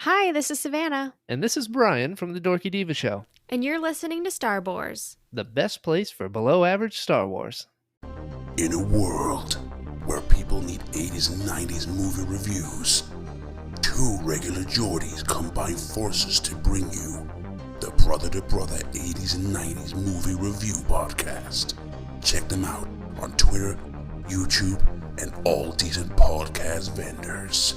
Hi, this is Savannah, And this is Brian from the Dorky Diva Show, and you're listening to Star Wars. the best place for below average Star Wars. In a world where people need 80s and 90s movie reviews, two regular Geordies combine forces to bring you the Brother to Brother 80s and 90s movie review podcast. Check them out on Twitter, YouTube, and all decent podcast vendors.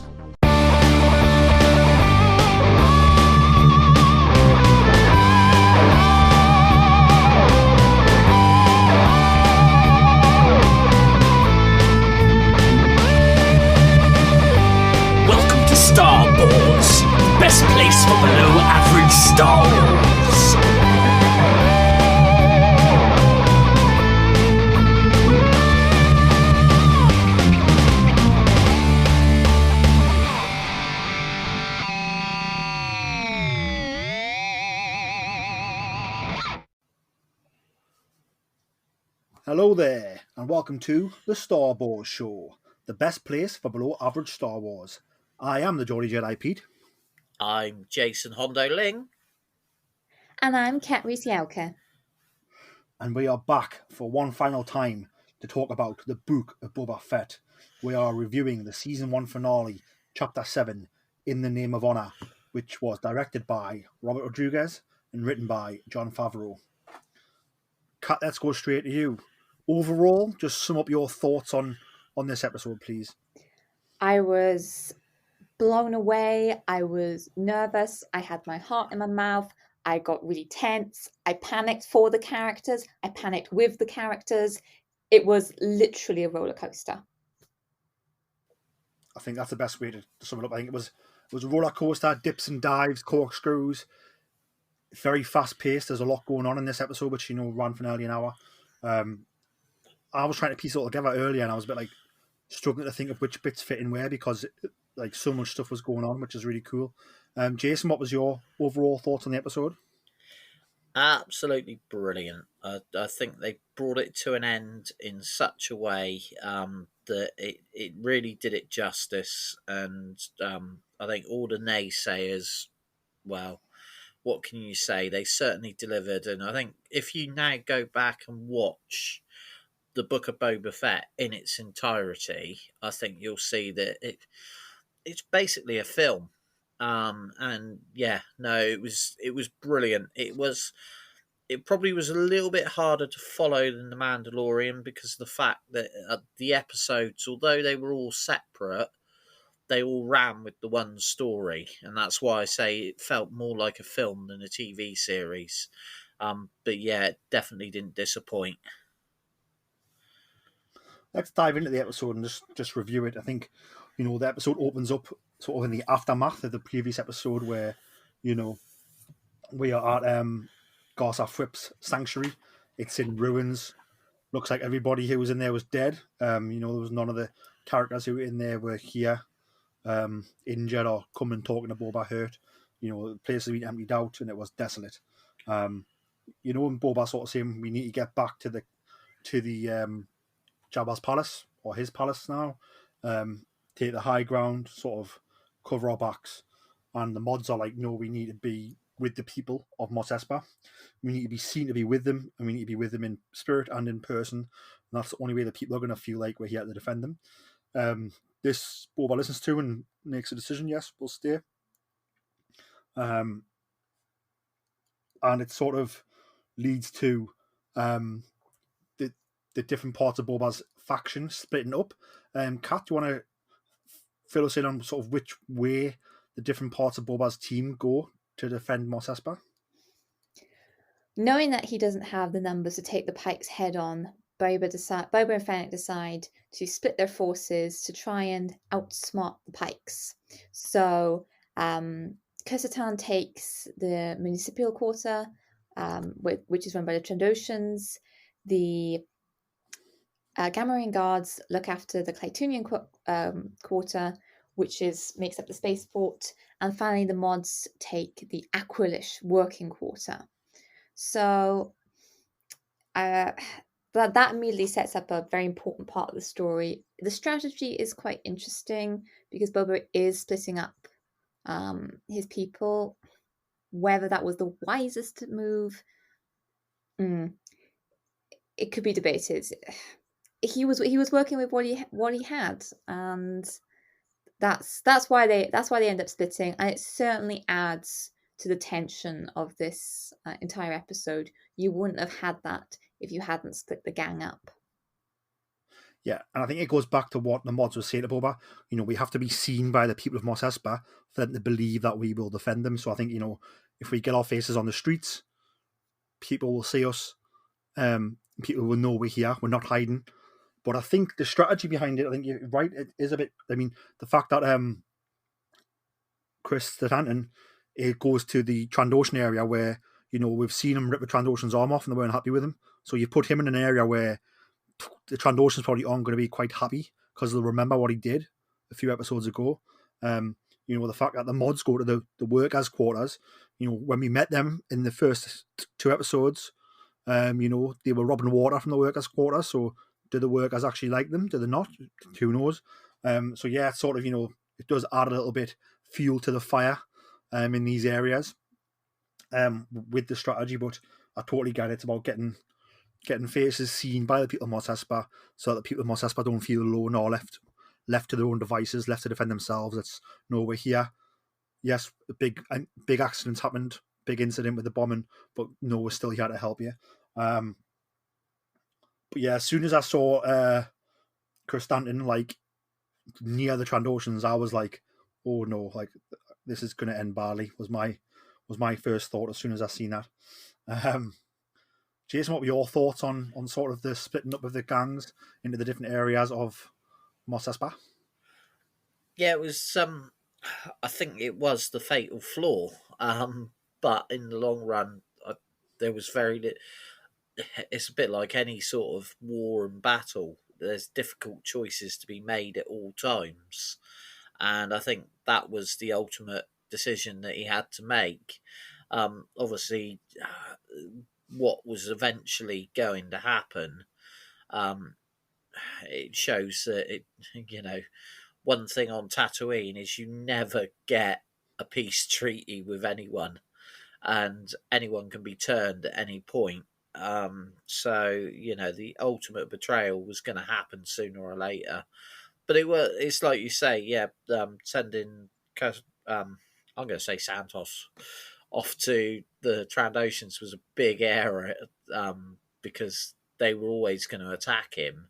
Welcome to Star Wars, best place for below average Star Wars. Hello there, and welcome to the Star Wars Show, the best place for below average Star Wars. I am the Geordie Jedi Pete. I'm Jason Hondo Ling. And I'm Kat Rees-Yelka. And we are back for one final time to talk about the Book of Boba Fett. We are reviewing the Season 1 finale, Chapter 7, In the Name of Honor, which was directed by Robert Rodriguez and written by Jon Favreau. Kat, let's go straight to you. Overall, just sum up your thoughts on this episode, please. I was blown away. I was nervous. I had my heart in my mouth. I got really tense. I panicked for the characters. I panicked with the characters. It was literally a roller coaster. I think that's the best way to sum it up. I think it was a roller coaster, dips and dives, corkscrews, very fast paced. There's a lot going on in this episode, which ran for nearly an hour. I was trying to piece it all together earlier, and I was a bit like struggling to think of which bits fit in where because like so much stuff was going on, which is really cool. Jason, what was your overall thoughts on the episode? Absolutely brilliant. I think they brought it to an end in such a way that it really did it justice. And I think all the naysayers, well, what can you say? They certainly delivered. And I think if you now go back and watch the Book of Boba Fett in its entirety, I think you'll see that it's basically a film. And yeah, no, it was brilliant. It probably was a little bit harder to follow than The Mandalorian because of the fact that the episodes, although they were all separate, they all ran with the one story, and that's why I say it felt more like a film than a TV series. But yeah, it definitely didn't disappoint. Let's dive into the episode and just review it. I think, the episode opens up sort of in the aftermath of the previous episode where, we are at Garsa Fripp's sanctuary. It's in ruins. Looks like everybody who was in there was dead. There was none of the characters who were in there were here, injured or coming talking to Boba hurt. The place had been emptied out and it was desolate. And Boba sort of saying we need to get back to the Jabba's palace, or his palace now, take the high ground, sort of cover our backs. And the mods are like, no, we need to be with the people of Mos Espa. We need to be seen to be with them, and we need to be with them in spirit and in person. And that's the only way that people are going to feel like we're here to defend them. This Boba listens to and makes a decision, yes, we'll stay. And it sort of leads to the different parts of Boba's faction splitting up. Kat, do you want to fill us in on sort of which way the different parts of Boba's team go to defend Mos Espa? Knowing that he doesn't have the numbers to take the Pikes head on, Boba and Fennec decide to split their forces to try and outsmart the Pikes. So Kursatan takes the municipal quarter, which is run by the Trandoshans. The Gamorrean guards look after the Claytonian quarter, which makes up the spaceport, and finally the mods take the Aquilish working quarter. So that immediately sets up a very important part of the story. The strategy is quite interesting because Boba is splitting up his people. Whether that was the wisest move, it could be debated. He was working with what he had, and that's why they end up splitting, and it certainly adds to the tension of this entire episode. You wouldn't have had that if you hadn't split the gang up. Yeah, and I think it goes back to what the mods were saying to Boba. We have to be seen by the people of Mos Espa for them to believe that we will defend them. So I think, if we get our faces on the streets, people will see us. People will know we're here. We're not hiding. But I think the strategy behind it, I think you're right, it is a bit... I mean, the fact that Chris Stanton, it goes to the Trandoshan area where, we've seen him rip the Trandoshan's arm off and they weren't happy with him. So you put him in an area where the Trandoshans probably aren't going to be quite happy because they'll remember what he did a few episodes ago. The fact that the mods go to the workers' quarters, when we met them in the first 2 episodes, they were robbing water from the workers' quarters. So do the workers actually like them? Do they not? Who knows? So yeah, it's sort of, it does add a little bit fuel to the fire in these areas with the strategy, but I totally get it. It's about getting faces seen by the people of Mos Espa so that the people of Mos Espa don't feel alone or left to their own devices, left to defend themselves. It's, we're here. Yes, a big accident happened, big incident with the bombing, but no, we're still here to help you. But yeah, as soon as I saw Chris Stanton near the Trandoshans, I was like, oh no, this is going to end badly. Was my first thought as soon as I seen that. Jason, what were your thoughts on sort of the splitting up of the gangs into the different areas of Mos Espa? Yeah, it was. I think it was the fatal flaw. But in the long run, there was it's a bit like any sort of war and battle. There's difficult choices to be made at all times, and I think that was the ultimate decision that he had to make. Obviously, what was eventually going to happen, it shows that one thing on Tatooine is you never get a peace treaty with anyone, and anyone can be turned at any point. So the ultimate betrayal was going to happen sooner or later. But it's like you say, yeah. Sending, I'm going to say Santos off to the Trandoshans was a big error, because they were always going to attack him,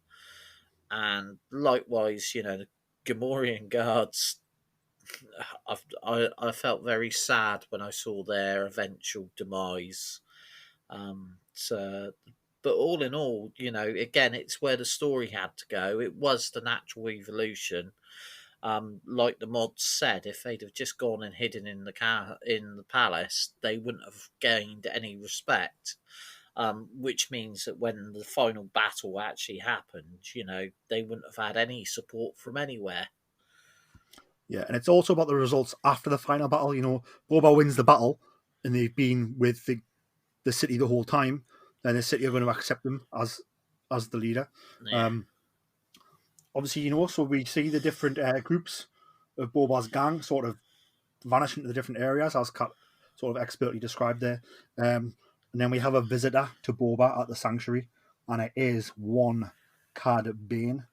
and likewise, the Gamorrean guards. I felt very sad when I saw their eventual demise. But all in all, again, it's where the story had to go. It was the natural evolution. Like the mods said, if they'd have just gone and hidden in the palace, they wouldn't have gained any respect. Which means that when the final battle actually happened, they wouldn't have had any support from anywhere. Yeah, and it's also about the results after the final battle. Boba wins the battle, and they've been with the city the whole time, and the city are going to accept him as the leader. Yeah. Obviously, so we see the different groups of Boba's gang sort of vanish into the different areas, as Kat sort of expertly described there. And then we have a visitor to Boba at the sanctuary, and it is one Cad Bane.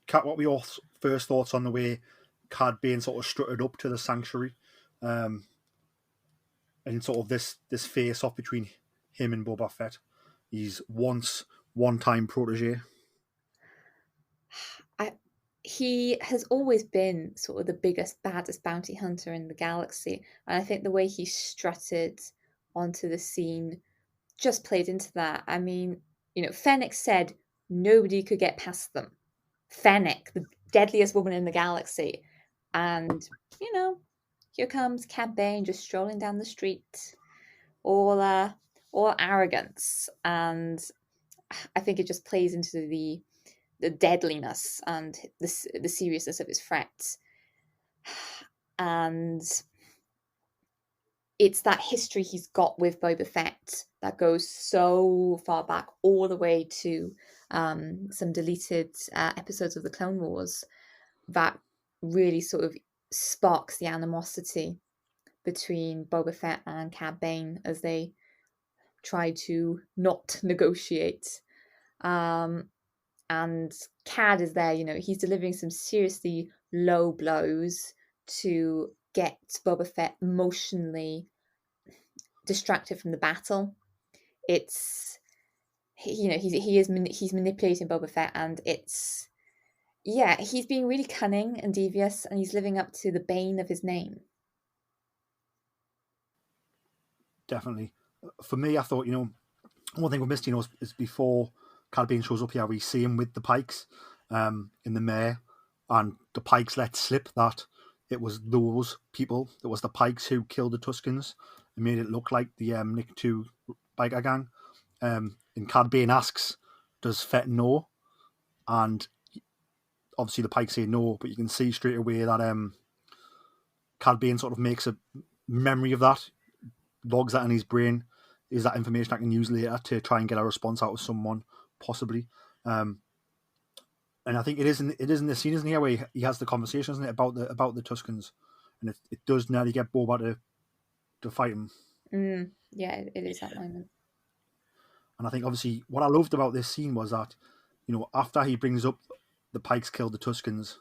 Kat, what were your first thoughts on the way Cad Bane sort of strutted up to the sanctuary, and sort of this face off between him and Boba Fett? He's one-time protege. He has always been sort of the biggest, baddest bounty hunter in the galaxy, and I think the way he strutted onto the scene just played into that. I mean, Fennec said nobody could get past them. Fennec, the deadliest woman in the galaxy, and here comes Cad Bane just strolling down the street, all arrogance, and I think it just plays into the deadliness and the seriousness of his threats. And it's that history he's got with Boba Fett that goes so far back, all the way to some deleted episodes of the Clone Wars, that really sort of sparks the animosity between Boba Fett and Cad Bane as they try to not negotiate. And Cad is there, he's delivering some seriously low blows to get Boba Fett emotionally distracted from the battle. It's he's manipulating Boba Fett, and he's being really cunning and devious, and he's living up to the bane of his name. Definitely. For me, I thought, one thing we missed, is before Cad Bane shows up here, we see him with the Pikes in the mare, and the Pikes let slip that it was those people, it was the Pikes who killed the Tuskens and made it look like the Nick 2 biker gang. And Cad Bane asks, does Fett know? And obviously the Pikes say no, but you can see straight away that Cad Bane sort of makes a memory of that, logs that in his brain. Is that information I can use later to try and get a response out of someone, possibly? And I think it is in the scene, isn't it, where he has the conversation, isn't it, about the Tuskens, and it does nearly get Boba to fight him. Yeah, it is that moment. And I think obviously what I loved about this scene was that, after he brings up the Pikes killed the Tuskens,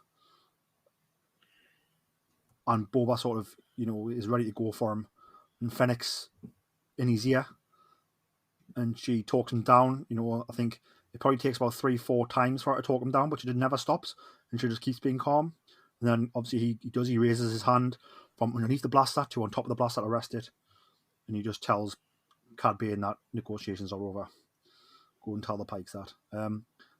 and Boba sort of is ready to go for him, and Fennec's in his ear, and she talks him down. I think it probably takes about 3-4 times for her to talk him down, but she never stops, and she just keeps being calm. And then obviously he raises his hand from underneath the blaster to on top of the blaster to rest it, and he just tells Cad Bane that negotiations are over. Go and tell the Pikes that.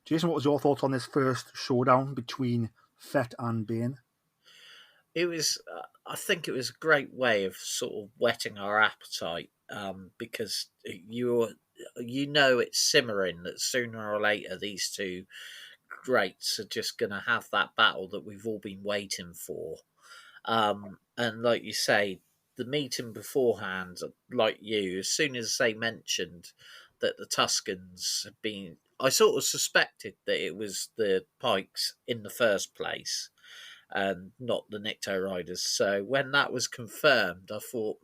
Jason, what was your thoughts on this first showdown between Fett and Bane? It was, I think it was a great way of sort of whetting our appetite, because it's simmering that sooner or later these two greats are just going to have that battle that we've all been waiting for. And like you say, the meeting beforehand, like you, as soon as they mentioned that the Tuscans had been, I sort of suspected that it was the Pikes in the first place and not the Nicto Riders. So when that was confirmed, I thought,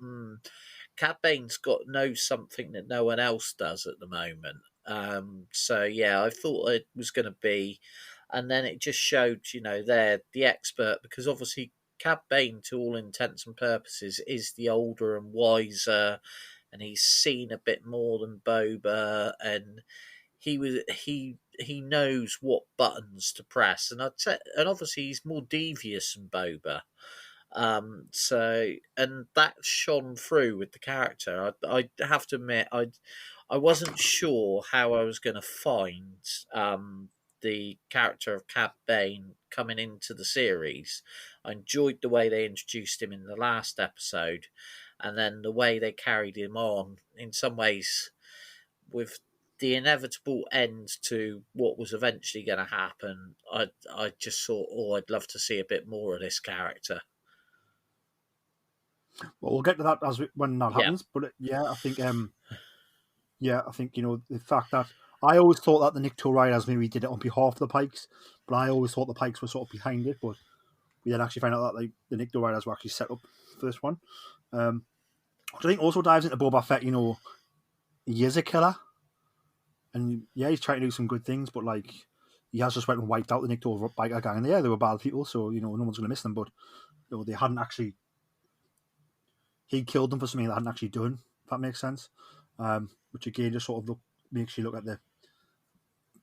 Cad Bane's knows something that no one else does at the moment. So yeah, I thought it was going to be, and then it just showed, they're the expert, because obviously Cad Bane, to all intents and purposes, is the older and wiser, and he's seen a bit more than Boba, and he knows what buttons to press, and and obviously he's more devious than Boba. And that shone through with the character. I have to admit, I wasn't sure how I was going to find the character of Cad Bane coming into the series. I enjoyed the way they introduced him in the last episode, and then the way they carried him on. In some ways, with the inevitable end to what was eventually going to happen, I just thought, I'd love to see a bit more of this character. Well, we'll get to that when that Yeah. happens. But I think the fact that I always thought that the Nicto Riders maybe did it on behalf of the Pikes, but I always thought the Pikes were sort of behind it. But we then actually found out that the Nicto Riders were actually set up for this one. Which I think also dives into Boba Fett. He is a killer, and he's trying to do some good things, but he has just went and wiped out the Nicto biker gang. And they were bad people, so no one's going to miss them. But they hadn't actually. He killed them for something they hadn't actually done. If that makes sense. Which again just sort of makes you look at the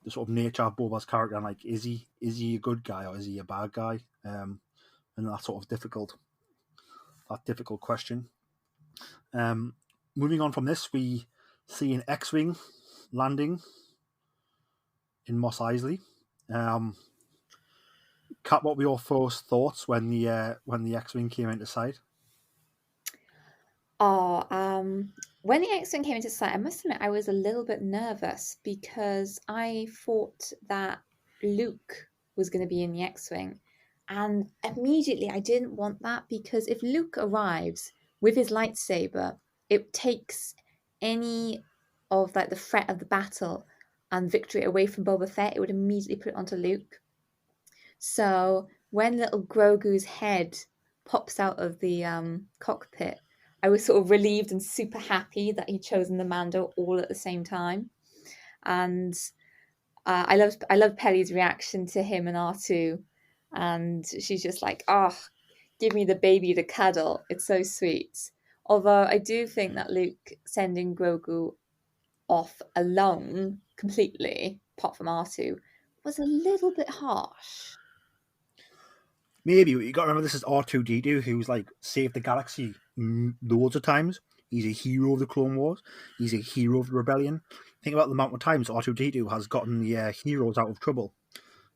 sort of nature of Boba's character and is he a good guy or is he a bad guy? And that sort of difficult question. Moving on from this, we see an X-wing landing in Mos Eisley. Kat, what were your first thoughts when the X-wing came into sight? When the X-wing came into sight, I must admit I was a little bit nervous because I thought that Luke was going to be in the X-wing, and immediately I didn't want that, because if Luke arrives with his lightsaber, it takes any of the threat of the battle and victory away from Boba Fett. It would immediately put it onto Luke. So when little Grogu's head pops out of the cockpit, I was sort of relieved and super happy that he'd chosen the Mando all at the same time. And I loved Pelly's reaction to him and R2, and she's just like, "Oh, give me the baby to cuddle." It's so sweet. Although I do think that Luke sending Grogu off alone completely, apart from R2, was a little bit harsh. Maybe you got to remember this is R2D2, who's like saved the galaxy loads of times. He's a hero of the Clone Wars. He's a hero of the Rebellion. Think about the amount of times R2D2 has gotten the heroes out of trouble.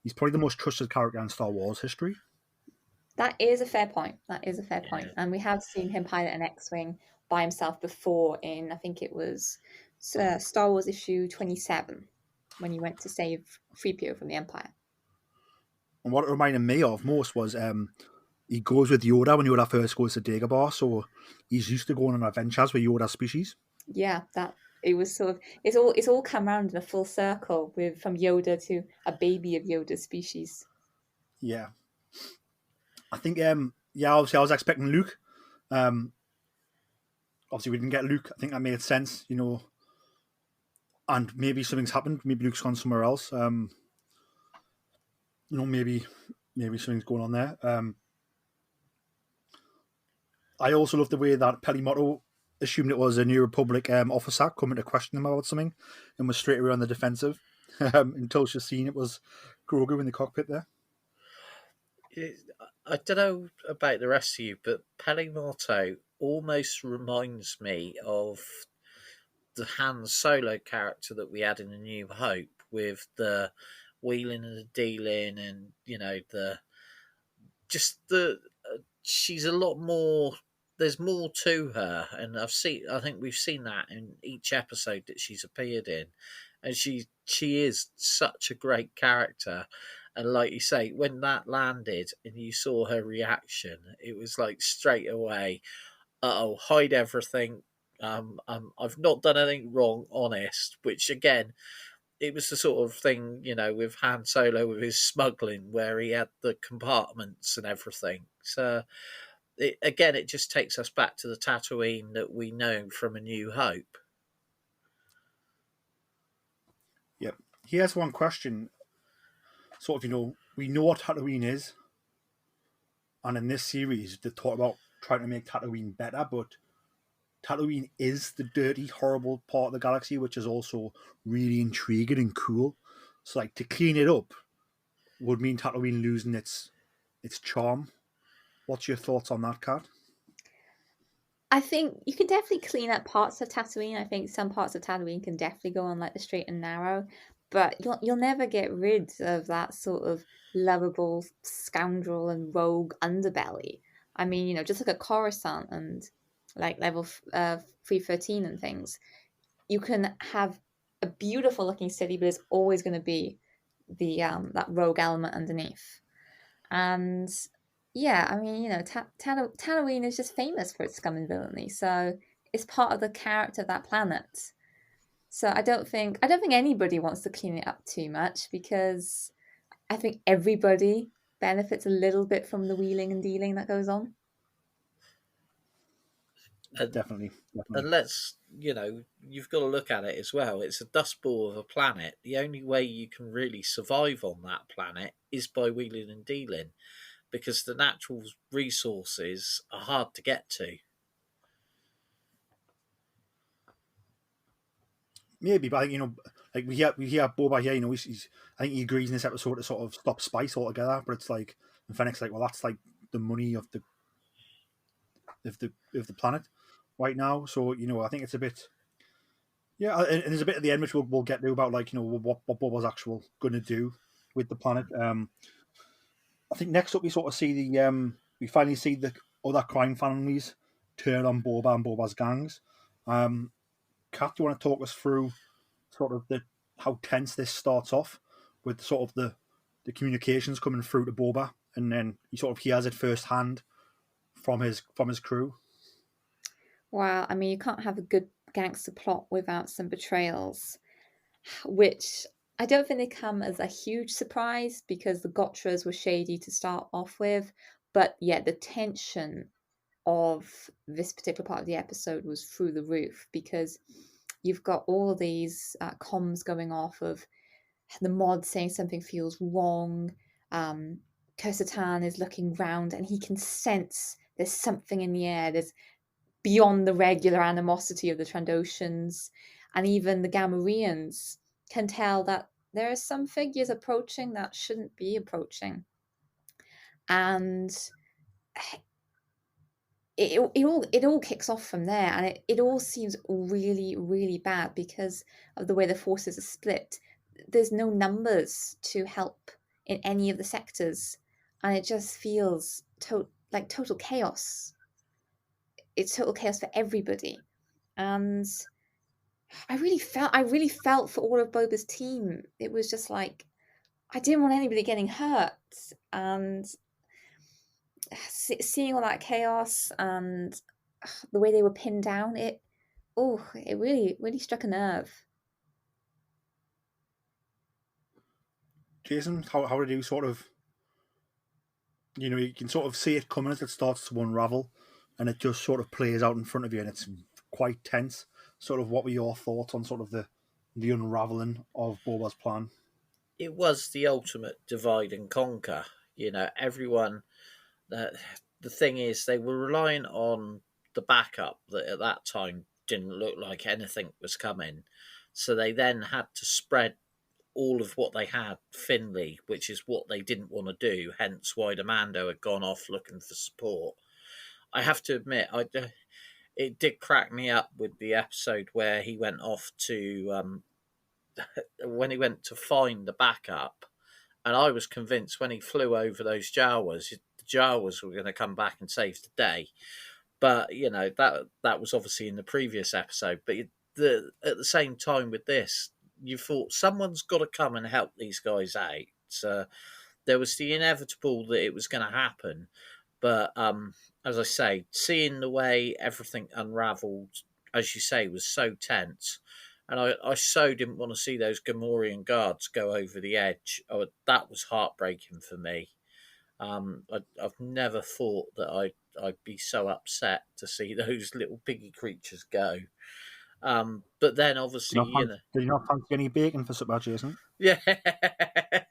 He's probably the most trusted character in Star Wars history. That is a fair point. That is a fair point. And we have seen him pilot an X-Wing by himself before in, I think it was Star Wars issue 27, when he went to save 3PO from the Empire. And what it reminded me of most was he goes with Yoda when Yoda first goes to Dagobah, so he's used to going on adventures with Yoda's species. Yeah, that it was sort of it's all come around in a full circle with from Yoda to a baby of Yoda's species. Yeah. I think obviously I was expecting Luke. Obviously we didn't get Luke. I think that made sense, and maybe something's happened. Maybe Luke's gone somewhere else. Maybe something's going on there. I also love the way that Pelimoto assumed it was a New Republic officer coming to question him about something, and was straight away on the defensive until she's seen it was Grogu in the cockpit there. I don't know about the rest of you, but Pelimoto almost reminds me of the Han Solo character that we had in A New Hope, with the wheeling and the dealing, and she's a lot more. There's more to her, and I think we've seen that in each episode that she's appeared in, and she is such a great character. And like you say, when that landed and you saw her reaction, it was like straight away, hide everything. I've not done anything wrong, honest. Which again, it was the sort of thing, with Han Solo with his smuggling, where he had the compartments and everything. So it just takes us back to the Tatooine that we know from A New Hope. Yep. Here's one question. Sort of, we know what Tatooine is, and in this series they talk about trying to make Tatooine better, but Tatooine is the dirty, horrible part of the galaxy, which is also really intriguing and cool. So, like, to clean it up would mean Tatooine losing its charm. What's your thoughts on that, Kat? I think you can definitely clean up parts of Tatooine. I think some parts of Tatooine can definitely go on like the straight and narrow, but you'll never get rid of that sort of lovable scoundrel and rogue underbelly. I mean, just look at Coruscant and like level 313 and things. You can have a beautiful looking city, but it's always going to be the that rogue element underneath. And yeah, I mean, Tatooine is just famous for its scum and villainy, so it's part of the character of that planet. So I don't think anybody wants to clean it up too much, because I think everybody benefits a little bit from the wheeling and dealing that goes on. Definitely. And you've got to look at it as well. It's a dust ball of a planet. The only way you can really survive on that planet is by wheeling and dealing, because the natural resources are hard to get to. Maybe, but I think, like we hear Boba here, I think he agrees in this episode to sort of stop spice altogether. But it's like, and Fennec's like, well, that's like the money of the planet right now. So I think it's a bit, and there's a bit at the end which we'll get to about like what Boba's actual going to do with the planet. I think next up we sort of see we finally see the other crime families turn on Boba and Boba's gangs. Kat, do you want to talk us through sort of how tense this starts off with sort of the communications coming through to Boba, and then he sort of hears it firsthand from his crew? Well, I mean, you can't have a good gangster plot without some betrayals, which I don't think they come as a huge surprise because the Gotchas were shady to start off with. But yeah, the tension of this particular part of the episode was through the roof because you've got all these comms going off of the mod saying something feels wrong. Kursatan is looking round and he can sense there's something in the air. There's beyond the regular animosity of the Trandoshans, and even the Gamorreans can tell that there are some figures approaching that shouldn't be approaching. And it all kicks off from there, and it all seems really, really bad because of the way the forces are split. There's no numbers to help in any of the sectors, and it just feels like total chaos. It's total chaos for everybody, and I really felt for all of Boba's team. It was just like I didn't want anybody getting hurt, and seeing all that chaos and the way they were pinned down, it really, really struck a nerve. Jason, how did you sort of, you can sort of see it coming as it starts to unravel, and it just sort of plays out in front of you, and it's quite tense. Sort of, what were your thoughts on sort of the unraveling of Boba's plan? It was the ultimate divide and conquer. Everyone. The thing is, they were relying on the backup that at that time didn't look like anything was coming. So they then had to spread all of what they had thinly, which is what they didn't want to do, hence why the Mando had gone off looking for support. I have to admit, it did crack me up with the episode where he went off to when he went to find the backup, and I was convinced when he flew over those Jawas, the Jawas were going to come back and save the day. But that was obviously in the previous episode. But at the same time with this, you thought someone's got to come and help these guys out. So there was the inevitable that it was going to happen. But as I say, seeing the way everything unravelled, as you say, was so tense. And I so didn't want to see those Gamorrean guards go over the edge. That was heartbreaking for me. I've never thought that I'd be so upset to see those little piggy creatures go. But then obviously, Did you not fancy any bacon for supper, Jason? yeah.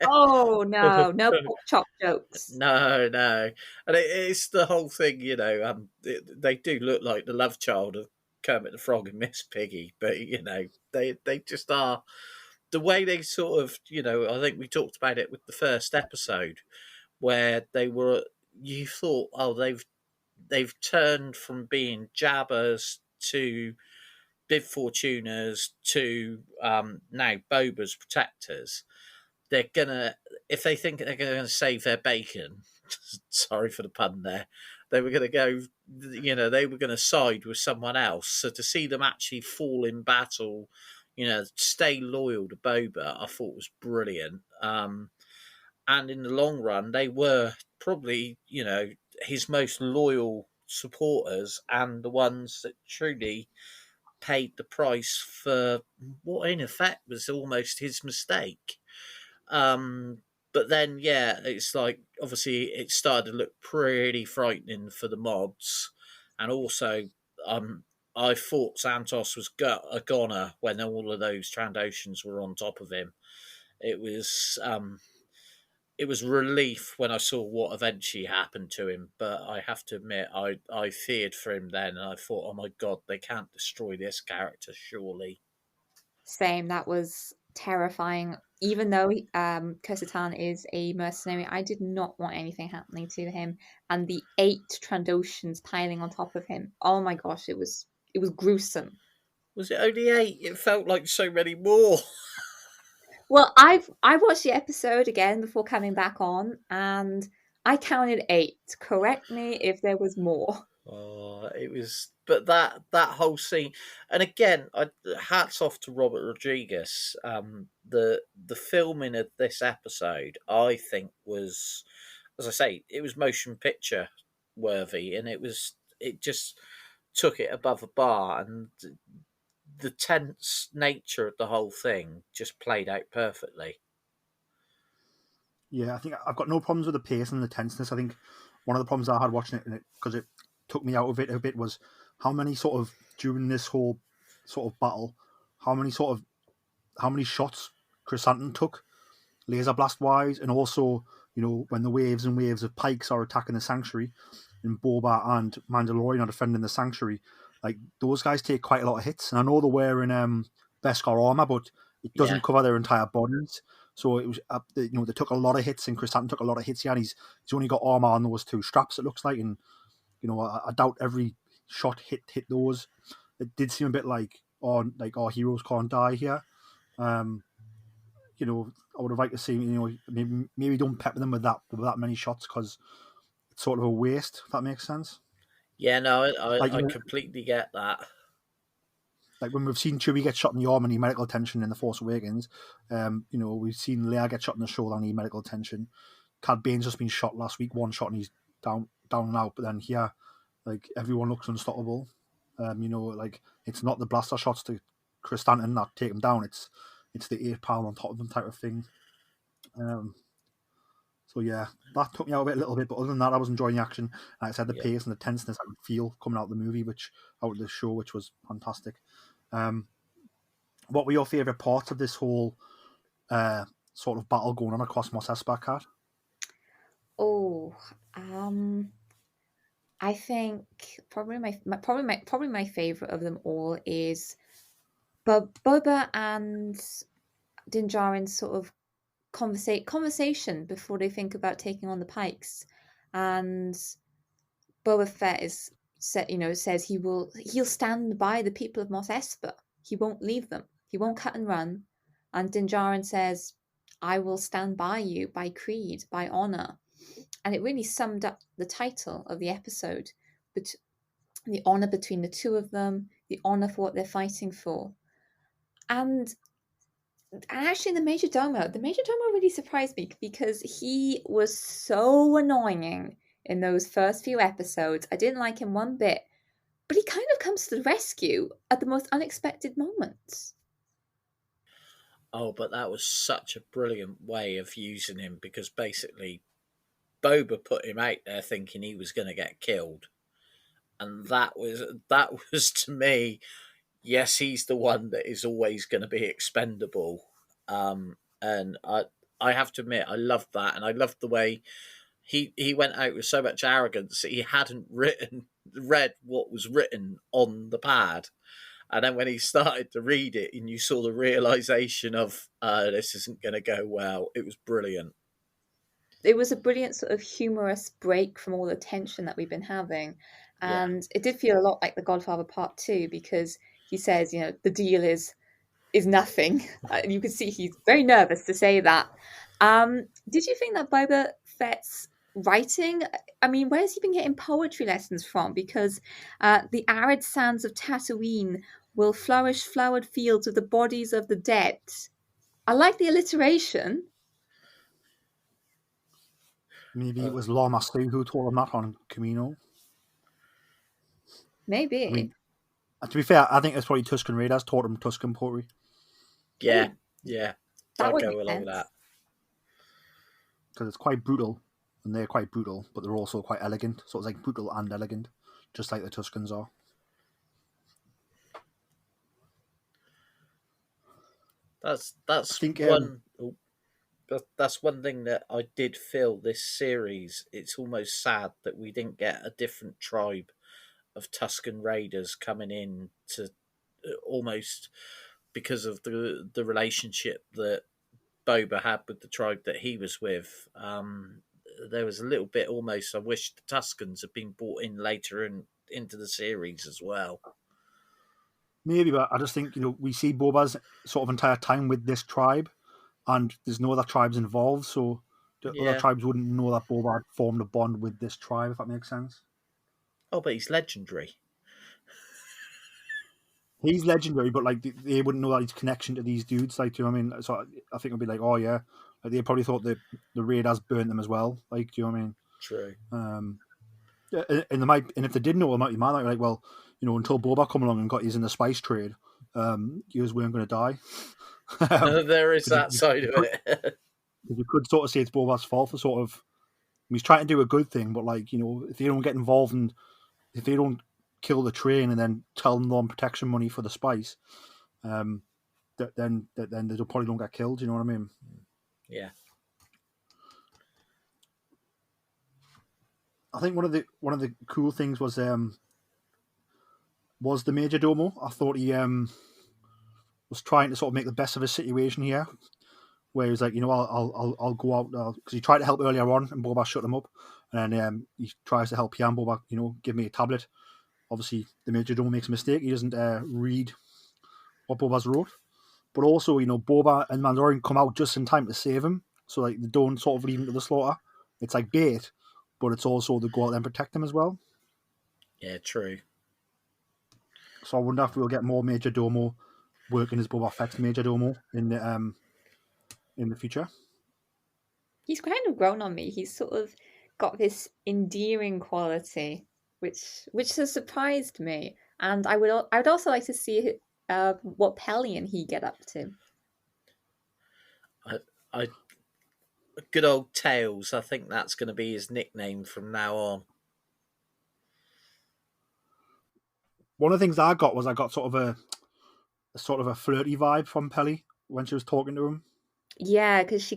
Oh no, no pork chop jokes. No, and it's the whole thing. They do look like the love child of Kermit the Frog and Miss Piggy, but they just are. The way they sort of, I think we talked about it with the first episode, where they were. You thought, oh, they've turned from being jabbers to Bib Fortuners to now Boba's protectors. They're gonna, if they think they're going to save their bacon, sorry for the pun there, they were going to go, they were going to side with someone else. So to see them actually fall in battle, stay loyal to Boba, I thought was brilliant. And in the long run, they were probably, his most loyal supporters and the ones that truly paid the price for what in effect was almost his mistake. But then, yeah, it's like obviously it started to look pretty frightening for the mods, and also, I thought Santos was a goner when all of those Trandoshans were on top of him. It was, it was relief when I saw what eventually happened to him, but I have to admit, I feared for him then, and I thought, oh my god, they can't destroy this character, surely. Same, that was terrifying. Even though Kursatan is a mercenary, I did not want anything happening to him. And the 8 Trandoshans piling on top of him, oh my gosh, it was gruesome. Was it only 8? It felt like so many more. Well, I watched the episode again before coming back on, and I counted 8. Correct me if there was more. Oh, it was, but that whole scene, and again, hats off to Robert Rodriguez. The filming of this episode, I think, was, as I say, it was motion picture worthy, and it just took it above a bar, and the tense nature of the whole thing just played out perfectly. Yeah, I think I've got no problems with the pace and the tenseness. I think one of the problems I had watching it, because it took me out of it a bit, was how many sort of during this whole sort of battle, how many shots Chrysanthemum took, laser blast wise, and also when the waves and waves of pikes are attacking the sanctuary, and Boba and Mandalorian are defending the sanctuary, like those guys take quite a lot of hits. And I know they're wearing Beskar armor, but it Yeah, doesn't cover their entire bodies. So it was, they took a lot of hits, and Chrysanthemum took a lot of hits. Yeah, and he's only got armor on those two straps. It looks like, and I doubt every shot hit those. It did seem a bit like, our heroes can't die here. Um, I would have liked to see, maybe don't pepper them with that many shots, because it's sort of a waste. If that makes sense. yeah, no, Like I completely get that. like when we've seen Chewie get shot in the arm and need medical attention in The Force Awakens, we've seen Leia get shot in the shoulder and need medical attention. Cad Bane's just been shot last week, one shot, and he's down and out. But then here, like, everyone looks unstoppable. Like, it's not the blaster shots to Chris Stanton that take him down. It's the 8 pound on top of them type of thing. So yeah, that took me out of it a little bit. But other than that, I was enjoying the action. Like I said, the Yeah. pace and the tenseness I could feel coming out of the movie, out of the show, which was fantastic. What were your favourite parts of this whole sort of battle going on across Mos Espa, Kat? Oh, I think probably my favorite of them all is Boba and Din Djarin's sort of conversation before they think about taking on the Pikes, and Boba Fett says he'll stand by the people of Mos Espa. He won't leave them. He won't cut and run. And Din Djarin says, "I will stand by you by creed, by honor." And it really summed up the title of the episode, but the honor between the two of them, the honor for what they're fighting for. And actually, the Major Domo really surprised me, because he was so annoying in those first few episodes. I didn't like him one bit, but he kind of comes to the rescue at the most unexpected moments. Oh, but that was such a brilliant way of using him, because basically Boba put him out there thinking he was going to get killed, and that was to me, yes, he's the one that is always going to be expendable. And I have to admit, I loved that, and I loved the way he went out with so much arrogance that he hadn't read what was written on the pad. And then when he started to read it and you saw the realization of this isn't going to go well, it was brilliant. It was a brilliant sort of humorous break from all the tension that we've been having. Yeah. And it did feel a lot like The Godfather Part 2, because he says, the deal is nothing. You can see he's very nervous to say that. Did you think that Boba Fett's writing, I mean, where's he been getting poetry lessons from? Because the arid sands of Tatooine will flourish flowered fields with the bodies of the dead. I like the alliteration. Maybe it was Lama Stu who told him that on Camino. Maybe. I mean, to be fair, I think it's probably Tusken Raiders taught him Tusken poetry. Yeah, yeah. That I'd would go make along sense. with that. Because it's quite brutal, and they're quite brutal, but they're also quite elegant. So it's like brutal and elegant, just like the Tuskens are. That's I think, that's one thing that I did feel this series. It's almost sad that we didn't get a different tribe of Tusken Raiders coming in to almost, because of the relationship that Boba had with the tribe that he was with. There was a little bit almost. I wish the Tuskens had been brought in later into the series as well. Maybe, but I just think, we see Boba's sort of entire time with this tribe, and there's no other tribes involved, so the other Yeah. tribes wouldn't know that Boba had formed a bond with this tribe, if that makes sense. Oh, but he's legendary. He's legendary, but like they wouldn't know that he's connection to these dudes. Like, do you know what I mean? So I think it'd be like, oh yeah, like they probably thought the Raiders burnt them as well. Like, do you know what I mean? True. Yeah, and if they did know, they might be mad. Like, well, until Boba come along and got his in the spice trade, you weren't going to die. Um, There is 'cause that side of it. you could sort of say it's Boba's fault for sort of he's trying to do a good thing, but like if they don't get involved and if they don't kill the train and then tell them they're on protection money for the spice, then they probably don't get killed. You know what I mean? Yeah. I think one of the cool things was the Major Domo. I thought he was trying to sort of make the best of his situation here, where he was like, I'll go out because he tried to help earlier on and Boba shut him up, and then he tries to help Pian. Boba, give me a tablet. Obviously, the Major Domo makes a mistake. He doesn't read what Boba's wrote, but also Boba and Mandalorian come out just in time to save him, so like they don't sort of leave him to the slaughter. It's like bait, but it's also they go out there and protect him as well. Yeah, true. So I wonder if we'll get more Major Domo working as Boba Fett's Major Domo in the future. He's kind of grown on me. He's sort of got this endearing quality, which has surprised me. And I would also like to see what Pelly and he get up to. I good old Tails. I think that's going to be his nickname from now on. One of the things I got sort of a flirty vibe from Pelly when she was talking to him. Yeah, because she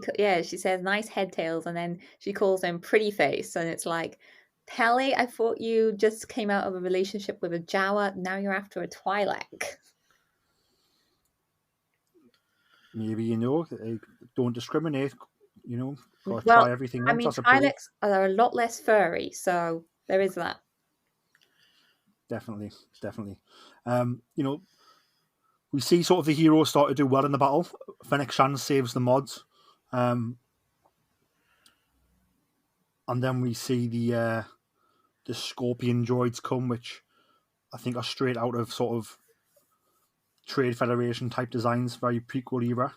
says nice head tails, and then she calls him pretty face, and it's like, Pelly, I thought you just came out of a relationship with a Jawa. Now you're after a Twi'lek. Maybe they don't discriminate. Gotta Well, try everything I once, mean, I suppose. Twi'leks are a lot less furry, so there is that. Definitely. We see sort of the heroes start to do well in the battle. Fennec Shan saves the mods, and then we see the Scorpion droids come, which I think are straight out of sort of Trade Federation type designs, very prequel era.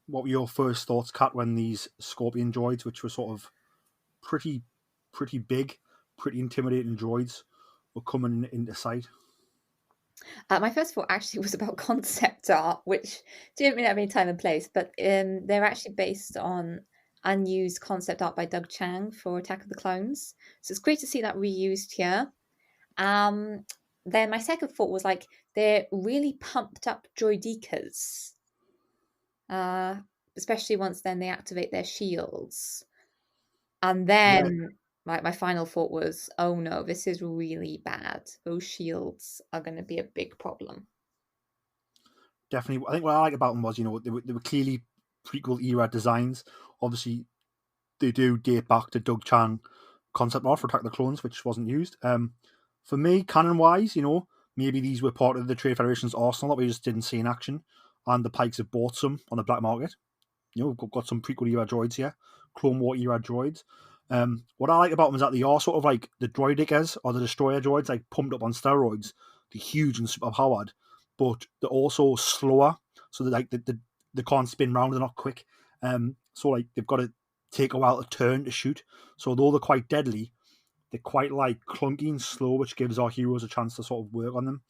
What were your first thoughts, Kat, when these Scorpion droids, which were sort of pretty big, pretty intimidating droids, were coming into sight? My first thought actually was about concept art, which didn't really have any time and place, but they're actually based on unused concept art by Doug Chang for Attack of the Clones. So it's great to see that reused here. Then my second thought was like they're really pumped up droidekas, especially once then they activate their shields. And then my final thought was, oh no, this is really bad. Those shields are going to be a big problem. Definitely. I think what I like about them was, they were clearly prequel era designs. Obviously, they do date back to Doug Chan concept art for Attack of the Clones, which wasn't used. For me, canon-wise, maybe these were part of the Trade Federation's arsenal that we just didn't see in action, and the Pikes have bought some on the black market. We've got some prequel era droids here, Clone War era droids. What I like about them is that they are sort of like the droidekas or the destroyer droids, like pumped up on steroids. They're huge and super powered, but they're also slower, so they're like they can't spin round. They're not quick. So like they've got to take a while to turn to shoot. So although they're quite deadly, they're quite like clunky and slow, which gives our heroes a chance to sort of work on them.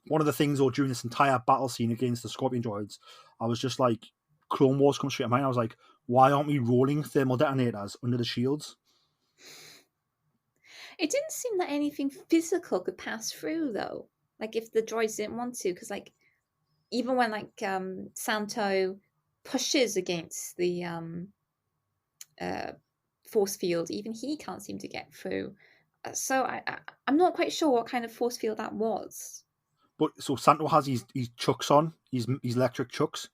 One of the things, though, during this entire battle scene against the Scorpion droids, I was just like, Clone Wars comes straight to mind. I was like, why aren't we rolling thermal detonators under the shields? It didn't seem that anything physical could pass through, though. Like if the droids didn't want to, because like even when like Santo pushes against the force field, even he can't seem to get through. So I'm not quite sure what kind of force field that was. But so Santo has his chucks on, his electric chucks.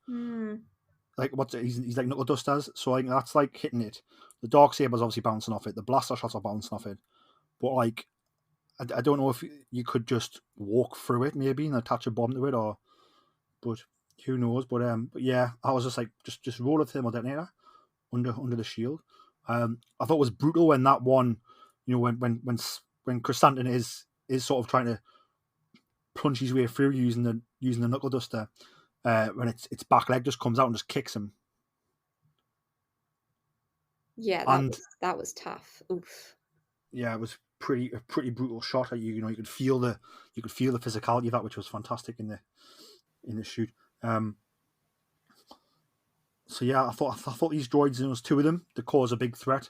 Like he's like knuckle dusters, so like that's like hitting it. The dark saber's obviously bouncing off it. The blaster shots are bouncing off it. But like, I don't know if you could just walk through it maybe and attach a bomb to it, but who knows? But yeah, I was just like, just roll a thermal detonator under the shield. I thought it was brutal when that one, when Chrysanthemum is sort of trying to punch his way through using the knuckle duster. When its back leg just comes out and just kicks him. Yeah, that was tough. Oof. Yeah, it was pretty brutal shot. You know, you could feel the physicality of that, which was fantastic in the shoot. So yeah, I thought these droids, and there was two of them, they cause a big threat.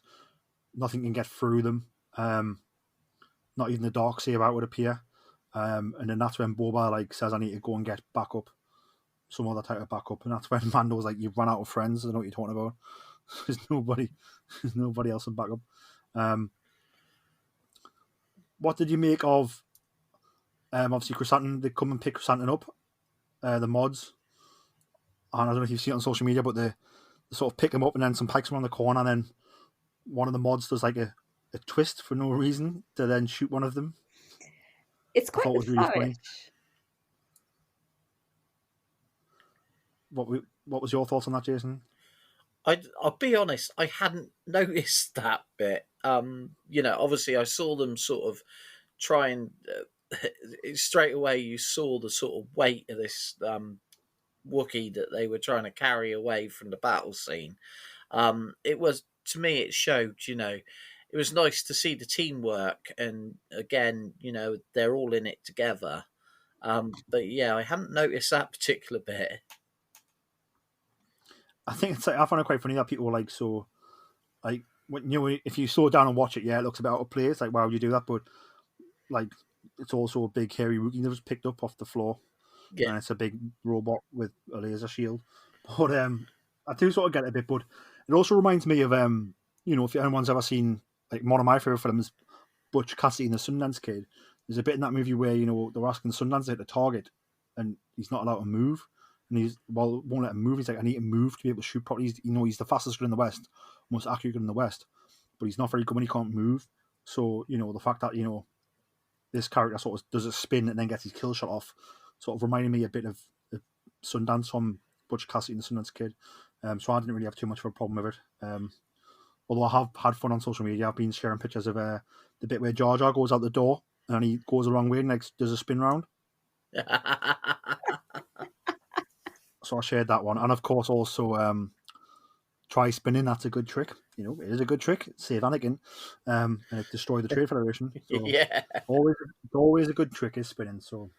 Nothing can get through them. Not even the dark saber would appear. And then that's when Boba like says, "I need to go and get backup, some other type of backup." And that's when Mando's like, "You've run out of friends. I don't know what you're talking about. There's nobody else in backup." What did you make of? Obviously, Chrysanthemum. They come and pick Chrysanthemum up, the mods. And I don't know if you've seen it on social media, but they sort of pick him up, and then some pikes around the corner, and then one of the mods does like a twist for no reason to then shoot one of them. It's I quite thought it was really funny. funny. What was your thoughts on that, Jason? I'll be honest, I hadn't noticed that bit. Obviously I saw them sort of try and straight away you saw the sort of weight of this Wookiee that they were trying to carry away from the battle scene. It was, to me, it showed, it was nice to see the teamwork, and again, they're all in it together. But yeah, I hadn't noticed that particular bit. I think it's like, I find it quite funny that people like so like when if you slow down and watch it, yeah, it looks a bit out of place. Like, why would you do that? But like, it's also a big hairy Wookiee that was picked up off the floor, Yeah, and it's a big robot with a laser shield. But I do sort of get it a bit. But it also reminds me of if anyone's ever seen like one of my favorite films, Butch Cassidy and the Sundance Kid. There's a bit in that movie where they're asking Sundance to hit the target, and he's not allowed to move. And won't let him move. He's like, I need to move to be able to shoot properly. He's the fastest gun in the West, most accurate gun in the West, but he's not very good when he can't move. So, the fact that, this character sort of does a spin and then gets his kill shot off, sort of reminded me a bit of Sundance from Butch Cassidy and the Sundance Kid. So I didn't really have too much of a problem with it. Although I have had fun on social media. I've been sharing pictures of the bit where Jar Jar goes out the door and he goes the wrong way and like does a spin round. So I shared that one, and of course also try spinning. That's a good trick. It is a good trick. Save Anakin, and it destroyed the Trade Federation. So yeah. always a good trick is spinning. So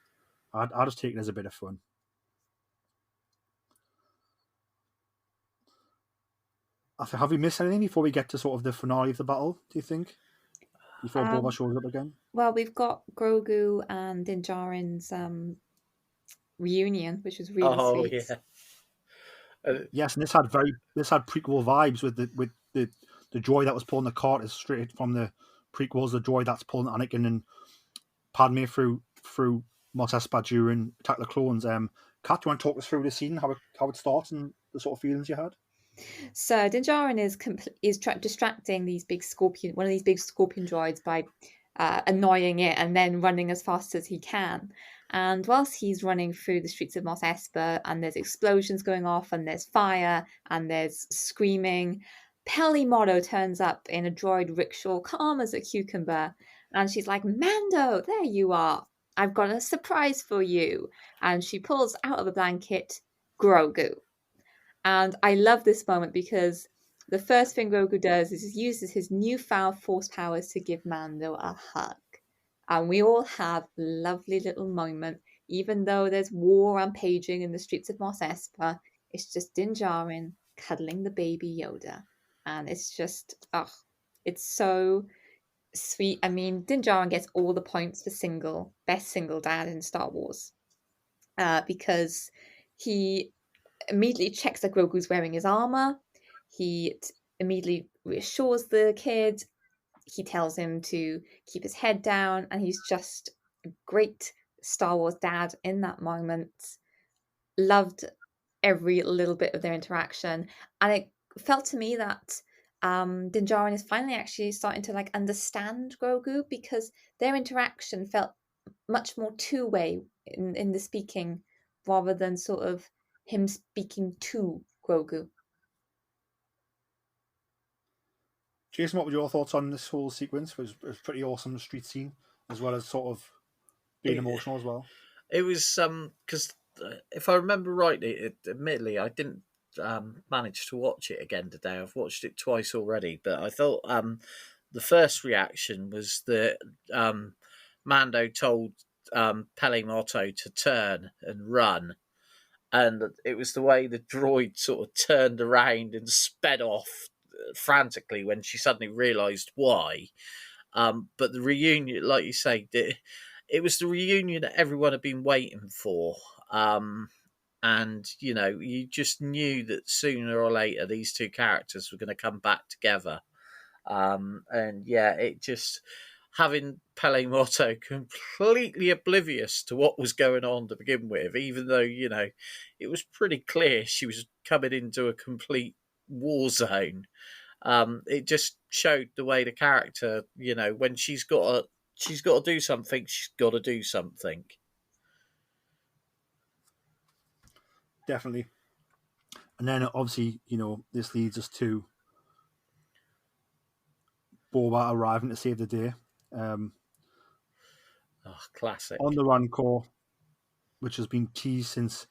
I just take it as a bit of fun. Have we missed anything before we get to sort of the finale of the battle? Do you think before Boba shows up again? Well, we've got Grogu and Din Djarin's reunion, which was really sweet. Yeah. Yes, and this had prequel vibes with the droid that was pulling the cart is straight from the prequels. The droid that's pulling Anakin and Padme through Mos Espa during Attack of the Clones. Kat, do you want to talk us through the scene, how it starts, and the sort of feelings you had? So Din Djarin is distracting one of these big scorpion droids by annoying it and then running as fast as he can. And whilst he's running through the streets of Mos Espa, and there's explosions going off, and there's fire, and there's screaming, Peli Motto turns up in a droid rickshaw, calm as a cucumber, and she's like, Mando, there you are. I've got a surprise for you. And she pulls out of a blanket Grogu. And I love this moment because the first thing Grogu does is he uses his newfound force powers to give Mando a hug. And we all have a lovely little moment, even though there's war and paging in the streets of Mos Espa. It's just Din Djarin cuddling the baby Yoda. And it's just, it's so sweet. I mean, Din Djarin gets all the points for best single dad in Star Wars. Because he immediately checks that Grogu's wearing his armor. He immediately reassures the kid. He tells him to keep his head down, and he's just a great Star Wars dad in that moment. Loved every little bit of their interaction, and it felt to me that Din Djarin is finally actually starting to understand Grogu, because their interaction felt much more two-way in the speaking, rather than sort of him speaking to Grogu. Jason, what were your thoughts on this whole sequence? It was pretty awesome, the street scene, as well as sort of being emotional as well. It was because if I remember rightly, admittedly I didn't manage to watch it again today. I've watched it twice already, but I thought the first reaction was that Mando told Pele Motto to turn and run, and it was the way the droid sort of turned around and sped off frantically when she suddenly realised why. But the reunion, like you say, it was the reunion that everyone had been waiting for. And, you just knew that sooner or later these two characters were going to come back together. And yeah, it just having Pele Motto completely oblivious to what was going on to begin with, even though, it was pretty clear she was coming into a complete war zone. It just showed the way the character, when she's got to do something, she's got to do something. Definitely. And then obviously, this leads us to Boba arriving to save the day. Classic. On the Rancor, which has been teased since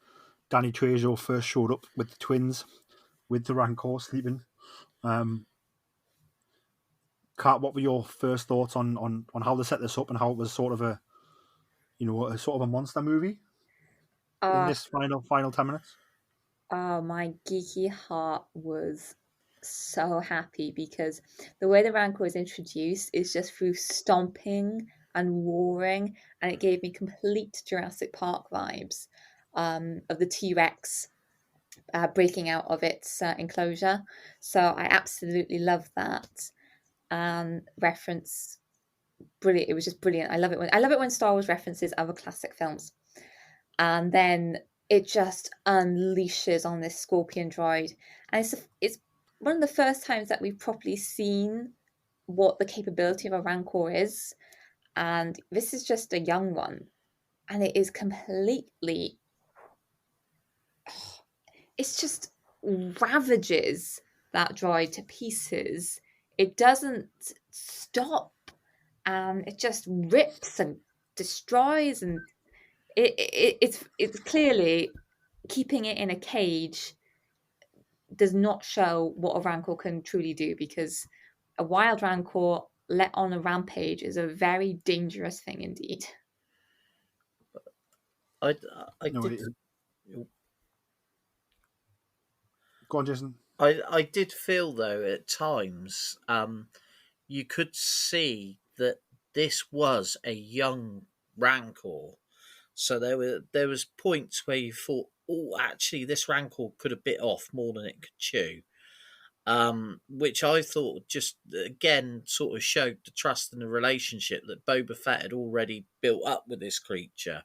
Danny Trejo first showed up with the twins, with the Rancor sleeping. Kat, what were your first thoughts on how they set this up and how it was sort of a sort of a monster movie in this final 10 minutes? Oh, my geeky heart was so happy because the way the Rancor is introduced is just through stomping and roaring, and it gave me complete Jurassic Park vibes of the T-Rex breaking out of its enclosure. So I absolutely love that reference. Brilliant! It was just brilliant. I love it when Star Wars references other classic films, and then it just unleashes on this scorpion droid, and it's one of the first times that we've properly seen what the capability of a Rancor is, and this is just a young one, and it is completely, it's just ravages that droid to pieces. It doesn't stop, and it just rips and destroys, and it's clearly keeping it in a cage does not show what a Rancor can truly do, because a wild Rancor let on a rampage is a very dangerous thing indeed. I No, did. Go on, Jason. I did feel though at times you could see that this was a young Rancor. So there was points where you thought, oh, actually, this Rancor could have bit off more than it could chew. Which I thought just again sort of showed the trust and the relationship that Boba Fett had already built up with this creature.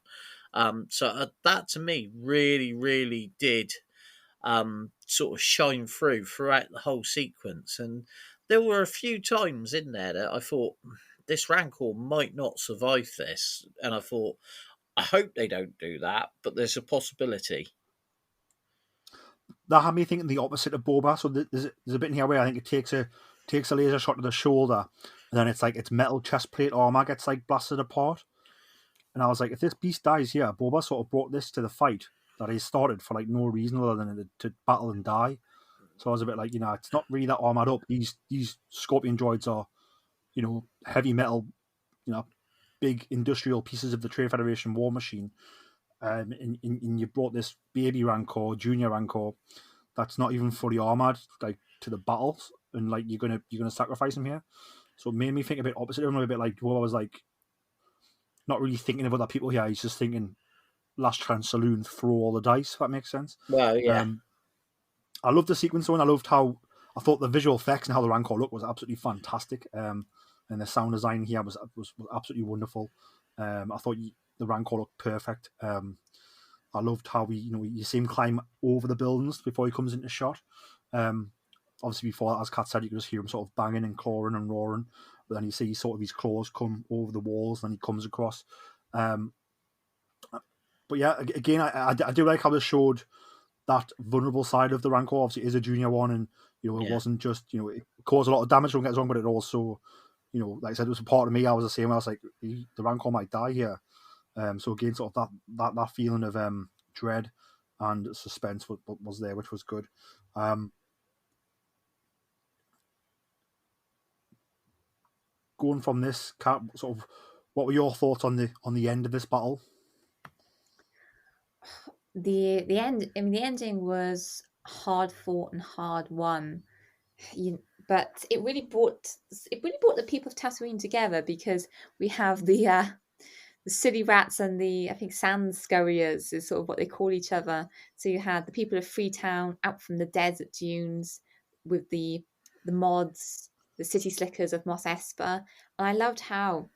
So that to me really, really did sort of shine throughout the whole sequence. And there were a few times in there that I thought this Rancor might not survive this, and I thought, I hope they don't do that, but there's a possibility. That had me thinking the opposite of Boba. So there's a bit in here where I think it takes a laser shot to the shoulder, and then it's like its metal chest plate armor gets like blasted apart. And I was like, if this beast dies here, Boba sort of brought this to the fight that he started for like no reason other than to battle and die. So I was a bit like, it's not really that armored up. These Scorpion droids are, heavy metal, big industrial pieces of the Trade Federation war machine. And you brought this baby Rancor, junior Rancor, that's not even fully armored, like to the battles, and like you're gonna sacrifice him here. So it made me think a bit opposite of him, a bit like, well, I was like, not really thinking about other people here. He's just thinking, last chance saloon, throw all the dice. If that makes sense. Well, yeah. I loved the sequence, though, and I loved how I thought the visual effects and how the Rancor looked was absolutely fantastic. And the sound design here was absolutely wonderful. I thought the Rancor looked perfect. I loved how you see him climb over the buildings before he comes into shot. Obviously, before, as Kat said, you could just hear him sort of banging and clawing and roaring. But then you see sort of his claws come over the walls, and he comes across. But yeah, again, I do like how they showed that vulnerable side of the Rancor. Obviously, it is a junior one, and it wasn't just it caused a lot of damage. Don't get us wrong, but it also, like I said, it was a part of me. I was the same. I was like, the Rancor might die here. So again, sort of that feeling of dread and suspense was there, which was good. going from this, Kat, sort of, what were your thoughts on the end of this battle? The end. I mean, the ending was hard fought and hard won. But it really brought the people of Tatooine together, because we have the silly rats and the, I think, sand scurriers is sort of what they call each other. So you had the people of Freetown out from the desert dunes with the mods, the city slickers of Mos Espa, and I loved how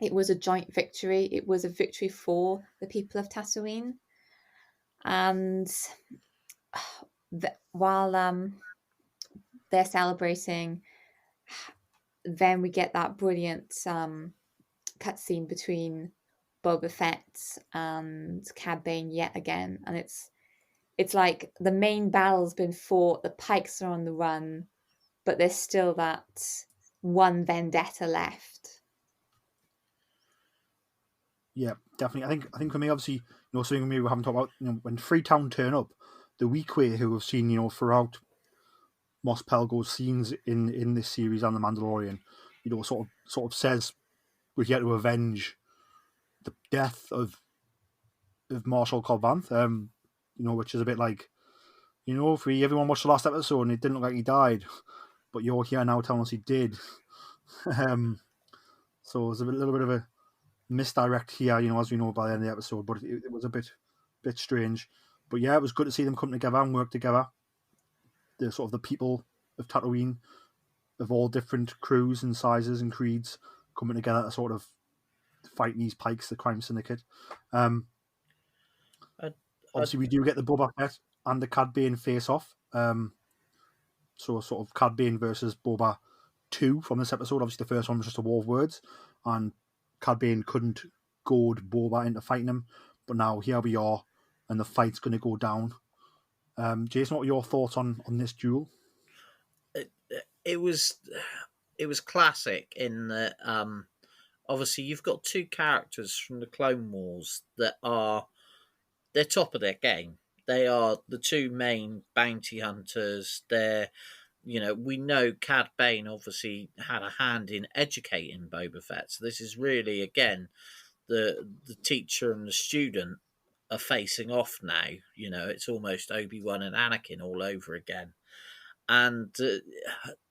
it was a joint victory. It was a victory for the people of Tatooine, and while they're celebrating, then we get that brilliant cutscene between Boba Fett and Cad Bane yet again, and it's like the main battle's been fought, the Pikes are on the run, but there's still that one vendetta left. Yeah, definitely. I think for me, obviously, something we haven't talked about. When Freetown turn up, the Weequay who we've seen, throughout Mos Pelgo's scenes in this series and The Mandalorian, sort of says we're here to avenge the death of Marshal Cobb Vanth. Which is a bit like, if everyone watched the last episode and it didn't look like he died, but you're here now telling us he did. So there's a little bit of a misdirect here, as we know by the end of the episode, but it was a bit strange. But yeah, it was good to see them come together and work together. The sort of the people of Tatooine, of all different crews and sizes and creeds, coming together to sort of fight these Pikes, the crime syndicate. Obviously, we do get the Boba Fett and the Cad Bane face off. So sort of Cad Bane versus Boba 2 from this episode. Obviously, the first one was just a war of words, and Cad Bane couldn't goad Boba into fighting him. But now here we are, and the fight's going to go down. Jason, what were your thoughts on this duel? It was classic in that obviously you've got two characters from the Clone Wars that they're top of their game. They are the two main bounty hunters. We know Cad Bane obviously had a hand in educating Boba Fett. So this is really, again, the teacher and the student are facing off now. It's almost Obi-Wan and Anakin all over again. And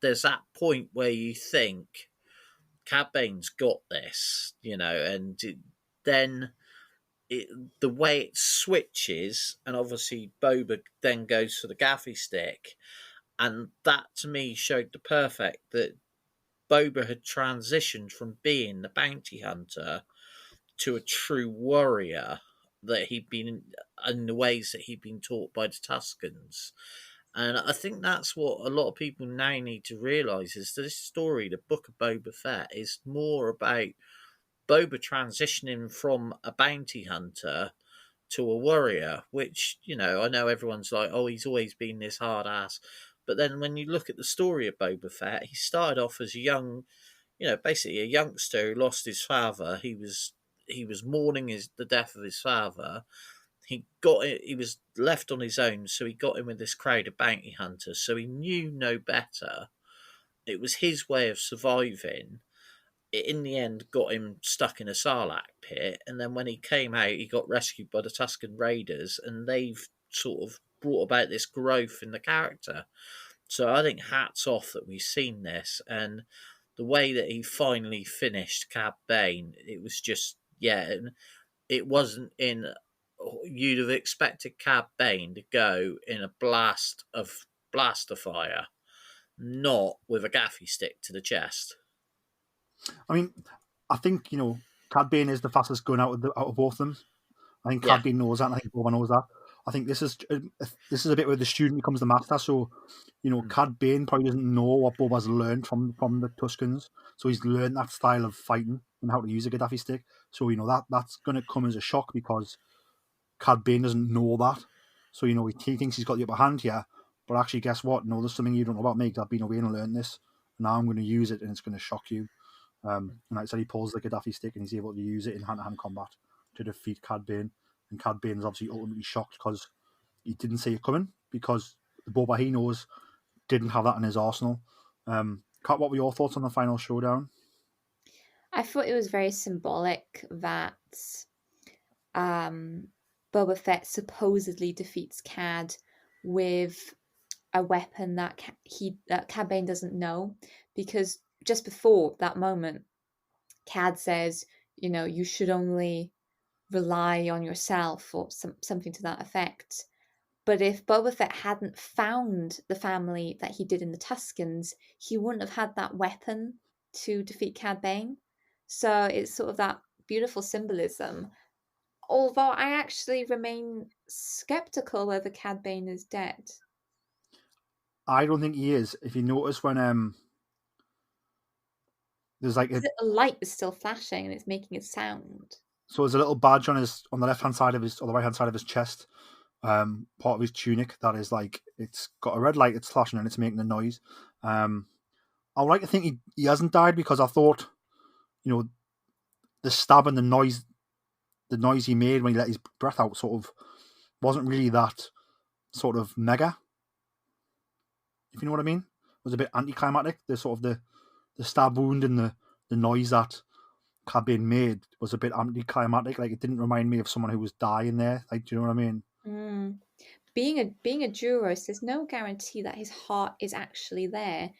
there's that point where you think Cad Bane's got this, and then the way it switches, and obviously Boba then goes for the gaffy stick, and that to me showed the perfect that Boba had transitioned from being the bounty hunter to a true warrior that he'd been in the ways that he'd been taught by the Tuscans. And I think that's what a lot of people now need to realise is that this story, the Book of Boba Fett, is more about Boba transitioning from a bounty hunter to a warrior, which, I know everyone's like, oh, he's always been this hard ass. But then when you look at the story of Boba Fett, he started off as a young, basically a youngster who lost his father. He was mourning the death of his father. He was left on his own, so he got in with this crowd of bounty hunters. So he knew no better. It was his way of surviving. It, in the end, got him stuck in a Sarlacc pit, and then when he came out, he got rescued by the Tusken Raiders, and they've sort of brought about this growth in the character. So I think hats off that we've seen this, and the way that he finally finished Cad Bane, it was just, and it wasn't in. You'd have expected Cad Bane to go in a blast of blaster fire, not with a gaffy stick to the chest. I mean, I think Cad Bane is the fastest gun out of both of them. I think Cad Bane knows that, and I think Boba knows that. I think this is a bit where the student becomes the master. So, Cad Bane probably doesn't know what Boba's learned from the Tuscans. So he's learned that style of fighting and how to use a Gaddafi stick. So that's going to come as a shock because Cad Bane doesn't know that. So he thinks he's got the upper hand here, but actually, guess what? No, there's something you don't know about me because I've been away and learned this. And now I'm going to use it, and it's going to shock you. And like I said, he pulls the Gaddafi stick and he's able to use it in hand-to-hand combat to defeat Cad Bane. And Cad Bane's obviously ultimately shocked because he didn't see it coming, because the Boba he knows didn't have that in his arsenal. Kat, what were your thoughts on the final showdown? I thought it was very symbolic that um, Boba Fett supposedly defeats Cad with a weapon that Cad Bane doesn't know, because just before that moment, Cad says, you should only rely on yourself, or something to that effect. But if Boba Fett hadn't found the family that he did in the Tuscans, he wouldn't have had that weapon to defeat Cad Bane. So it's sort of that beautiful symbolism. Although I actually remain skeptical whether Cad Bane is dead. I don't think he is. If you notice when there's like The light is still flashing and it's making a sound. so there's a little badge on the left hand side of his, or the right hand side of his chest, part of his tunic, that is like, it's got a red light, it's flashing and it's making a noise. I would like to think he hasn't died, because I thought, the stab and the noise he made when he let his breath out sort of wasn't really that sort of mega, if you know what I mean. It was a bit anticlimactic. The sort of the stab wound and the noise that Cad Bane made was a bit anticlimactic. Like, it didn't remind me of someone who was dying there. Like, do you know what I mean? Mm. Being a Duros, there's no guarantee that his heart is actually there,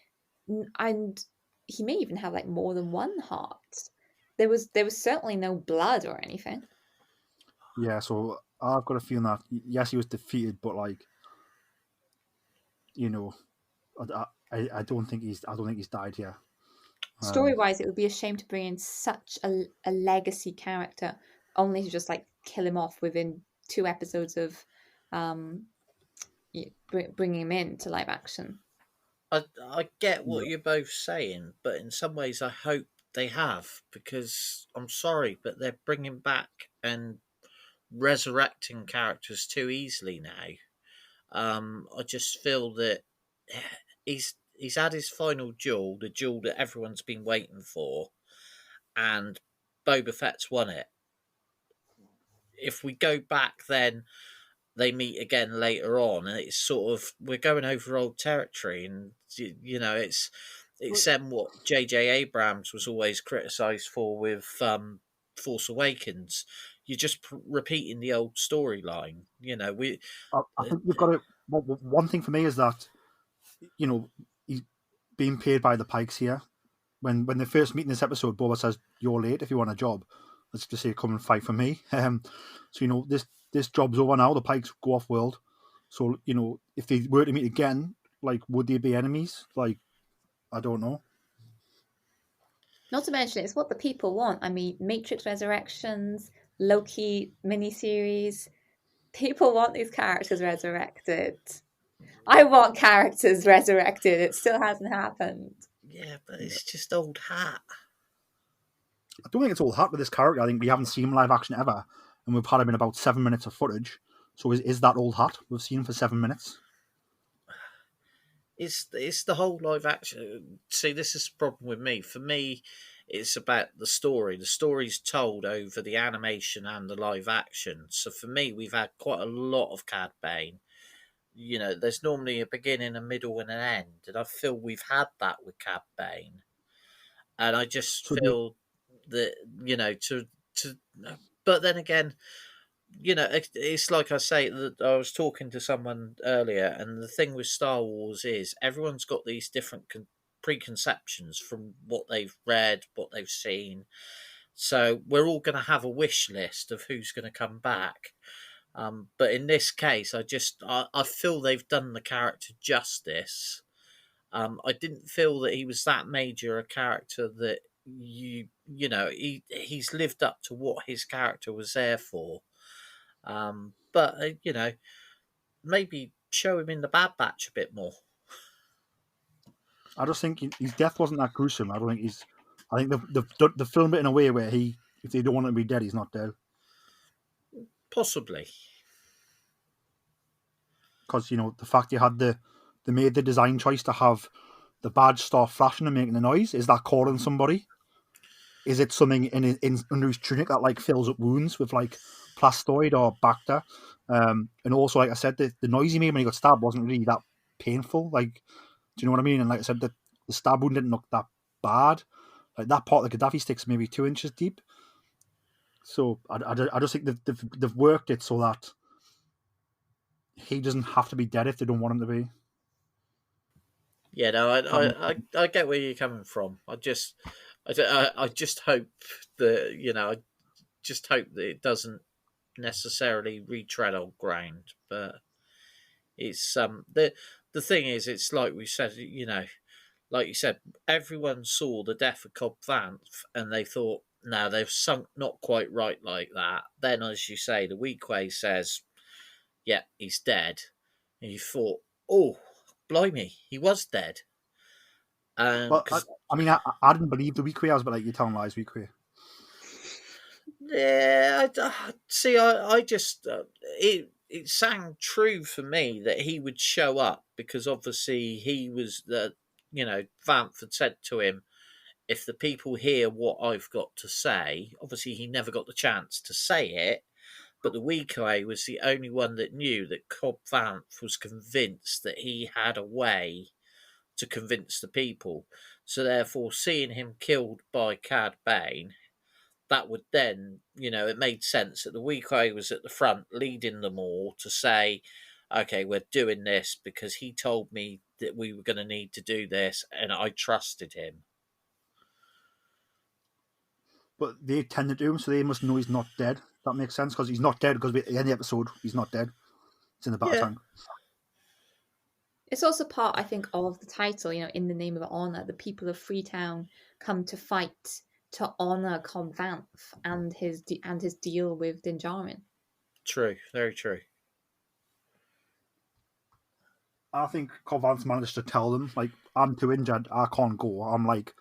and he may even have like more than one heart. There was certainly no blood or anything. Yeah, so I've got a feeling that yes, he was defeated, but like, I don't think he's died here. Story-wise, it would be a shame to bring in such a legacy character only to just like kill him off within 2 episodes of bringing him into live action. I get what you're both saying, but in some ways I hope they have, because I'm sorry, but they're bringing back and resurrecting characters too easily now. I just feel that he's had his final duel, the duel that everyone's been waiting for, and Boba Fett's won it. If we go back, then they meet again later on, and it's sort of, we're going over old territory, and it's what J.J. Abrams was always criticised for with Force Awakens. You're just repeating the old storyline. I think you've got to. One thing for me is that, he's being paid by the Pikes here. When they first meet in this episode, Boba says, "You're late if you want a job." Let's just say, "Come and fight for me." So this job's over now. The Pikes go off world. So if they were to meet again, like, would they be enemies? Like, I don't know. Not to mention, it's what the people want. I mean, Matrix Resurrections, Loki miniseries. People want these characters resurrected. I want characters resurrected. It still hasn't happened. Yeah, but it's just old hat. I don't think it's all hat with this character. I think we haven't seen him live action ever, and we've had him in about 7 minutes of footage. So is that old hat we've seen him for 7 minutes? It's the whole live action. See, this is the problem with me. For me, it's about the story. The story's told over the animation and the live action. So for me, we've had quite a lot of Cad Bane. There's normally a beginning, a middle, and an end, and I feel we've had that with Cad Bane. And I just feel that but then again, it's like I say, that I was talking to someone earlier, and the thing with Star Wars is everyone's got these different preconceptions from what they've read, what they've seen. So we're all going to have a wish list of who's going to come back. But in this case, I feel they've done the character justice. I didn't feel that he was that major a character that he's lived up to what his character was there for. But maybe show him in the Bad Batch a bit more. I just think his death wasn't that gruesome. I think they've filmed it in a way where if they don't want him to be dead, he's not dead. Possibly. Because the fact they made the design choice to have the badge start flashing and making a noise, is that calling somebody? Is it something in under his tunic that like fills up wounds with like plastoid or Bacta? And also, like I said, the noise he made when he got stabbed wasn't really that painful. Like, do you know what I mean? And like I said, the stab wound didn't look that bad. Like that part of the Gaddafi stick's maybe 2 inches deep. So I just think they've worked it so that he doesn't have to be dead if they don't want him to be. Yeah, no, Um, I get where you're coming from. I just hope that I just hope that it doesn't necessarily retread old ground. But it's the thing is, it's like we said, like you said, everyone saw the death of Cobb Vanth and they thought, no, they've sunk not quite right like that. Then, as you say, the Weequay says, yeah, he's dead. And you thought, oh, blimey, he was dead. well, Because I mean, I didn't believe the Weequay. I was like, you're telling lies, Weequay. yeah, see, I just it sang true for me that he would show up because obviously he was Vanth had said to him, if the people hear what I've got to say, obviously he never got the chance to say it, but the Weequay was the only one that knew that Cobb Vanth was convinced that he had a way to convince the people. So therefore, seeing him killed by Cad Bane, that would then, it made sense that the Weequay was at the front leading them all to say, okay, we're doing this because he told me that we were going to need to do this and I trusted him. But they tend to do him, so they must know he's not dead. That makes sense because he's not dead because at the end of the episode he's not dead. It's in the battle Yeah. tank. It's also part, I think, of the title, in the name of honor. The people of Freetown come to fight to honor Cobb Vanth and his deal with Din Djarin. True, very true. I think Cobb Vanth managed to tell them, like, I'm too injured, I can't go. I'm like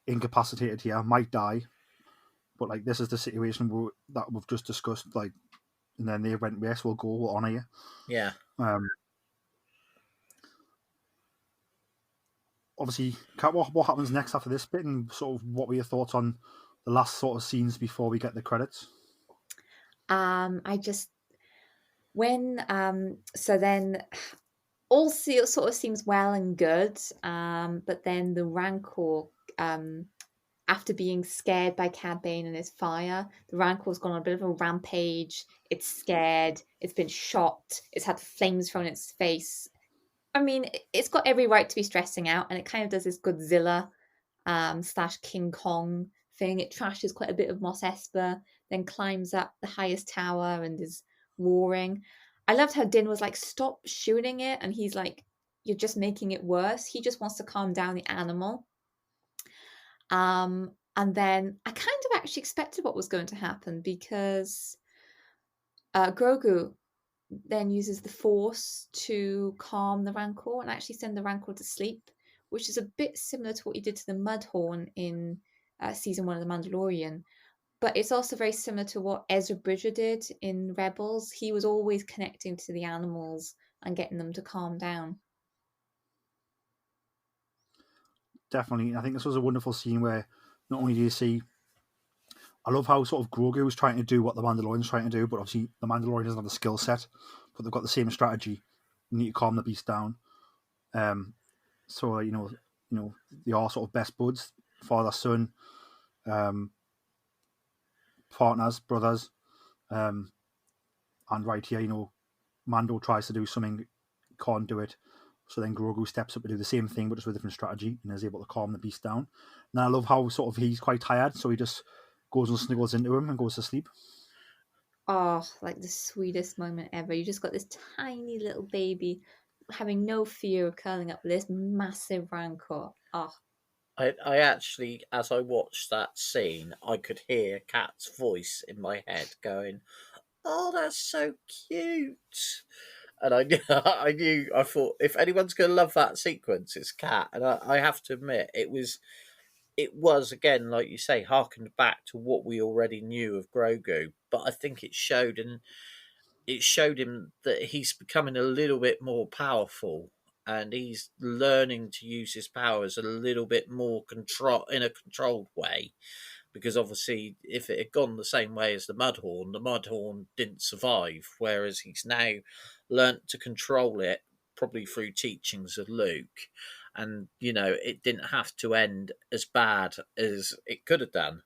incapacitated here, I might die. But like this is the situation that we've just discussed, like, and then they went, yes, we'll go, we'll honor you. Yeah. Obviously, Kat, what happens next after this bit, and sort of what were your thoughts on the last sort of scenes before we get the credits? I just so then all sort of seems well and good, but then the Rancor, after being scared by Cad Bane and his fire, the Rancor's gone on a bit of a rampage. It's scared. It's been shot. It's had flames thrown in its face. I mean, it's got every right to be stressing out, and it kind of does this Godzilla / King Kong thing. It trashes quite a bit of Mos Espa, then climbs up the highest tower and is roaring. I loved how Din was like, stop shooting it, and he's like, you're just making it worse. He just wants to calm down the animal. And then I kind of actually expected what was going to happen because Grogu then uses the Force to calm the Rancor and actually send the Rancor to sleep, which is a bit similar to what he did to the Mudhorn in season 1 of The Mandalorian. But it's also very similar to what Ezra Bridger did in Rebels. He was always connecting to the animals and getting them to calm down. Definitely. I think this was a wonderful scene where not only do you see, I love how sort of Grogu was trying to do what the Mandalorian's trying to do, but obviously the Mandalorian doesn't have the skill set, but they've got the same strategy. You need to calm the beast down. So they are sort of best buds, father son, partners, brothers, and right here, Mando tries to do something, can't do it. So then Grogu steps up to do the same thing, but just with a different strategy, and is able to calm the beast down. And I love how sort of he's quite tired, so he just goes and snuggles into him and goes to sleep. Oh, like the sweetest moment ever. You just got this tiny little baby having no fear of curling up with this massive Rancor. Oh. I actually, as I watched that scene, I could hear Kat's voice in my head going, "Oh, that's so cute." And I knew, I thought, if anyone's going to love that sequence, it's Kat. And I have to admit, it was again, like you say, harkened back to what we already knew of Grogu. But I think it showed him that he's becoming a little bit more powerful, and he's learning to use his powers a little bit more in a controlled way. Because obviously, if it had gone the same way as the Mudhorn didn't survive, whereas he's now learnt to control it, probably through teachings of Luke. and it didn't have to end as bad as it could have done.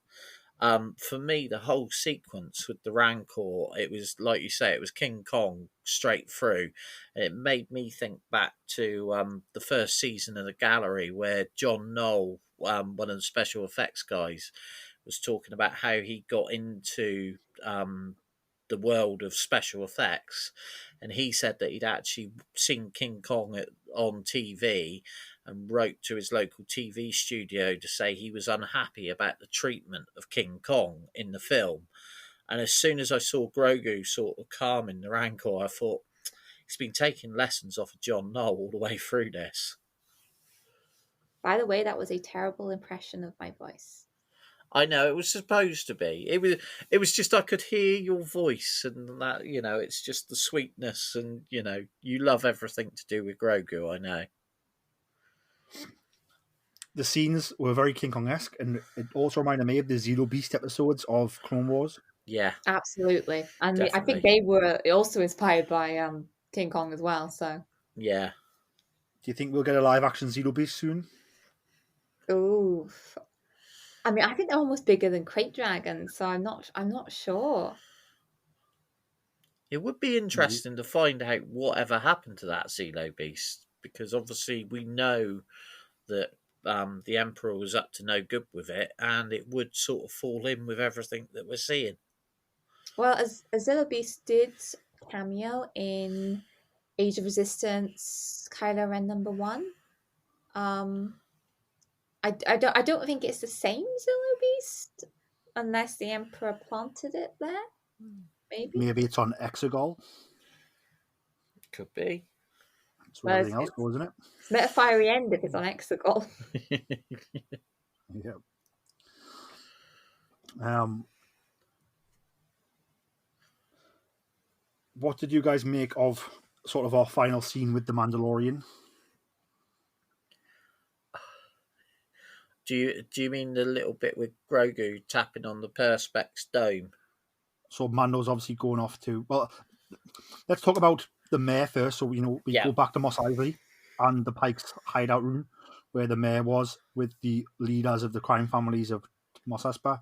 For me, the whole sequence with the Rancor, it was like you say, it was King Kong straight through. It made me think back to the first season of The Gallery, where John Knoll, one of the special effects guys, was talking about how he got into the world of special effects, and he said that he'd actually seen King Kong on TV and wrote to his local TV studio to say he was unhappy about the treatment of King Kong in the film. And as soon as I saw Grogu sort of calming the Rancor, I thought he's been taking lessons off of John Knoll all the way through this. By the way, that was a terrible impression of my voice. I know, it was supposed to be. It was just I could hear your voice, and that it's just the sweetness, and you love everything to do with Grogu. I know. The scenes were very King Kong-esque, and it also reminded me of the Zero Beast episodes of Clone Wars. Yeah, absolutely. And I think definitely. they were also inspired by King Kong as well. So Yeah. Do you think we'll get a live-action Zero Beast soon? ooh, I mean, I think they're almost bigger than crate dragons, so I'm not sure. It would be interesting to find out whatever happened to that Zelo beast, because obviously we know that the Emperor was up to no good with it, and it would sort of fall in with everything that we're seeing. Well, as Azilla Beast did cameo in Age of Resistance, Kylo Ren #1. I don't think it's the same Zillo Beast unless the Emperor planted it there. Maybe it's on Exegol. Could be. That's where everything else goes, isn't it? It's met a fiery end if it's on Exegol. Yeah. What did you guys make of sort of our final scene with the Mandalorian? Do you mean the little bit with Grogu tapping on the Perspex dome? So Mando's obviously going off to... Well, let's talk about the mayor first. So, we go back to Mos Eisley and the Pikes hideout room where the mayor was with the leaders of the crime families of Mos Espa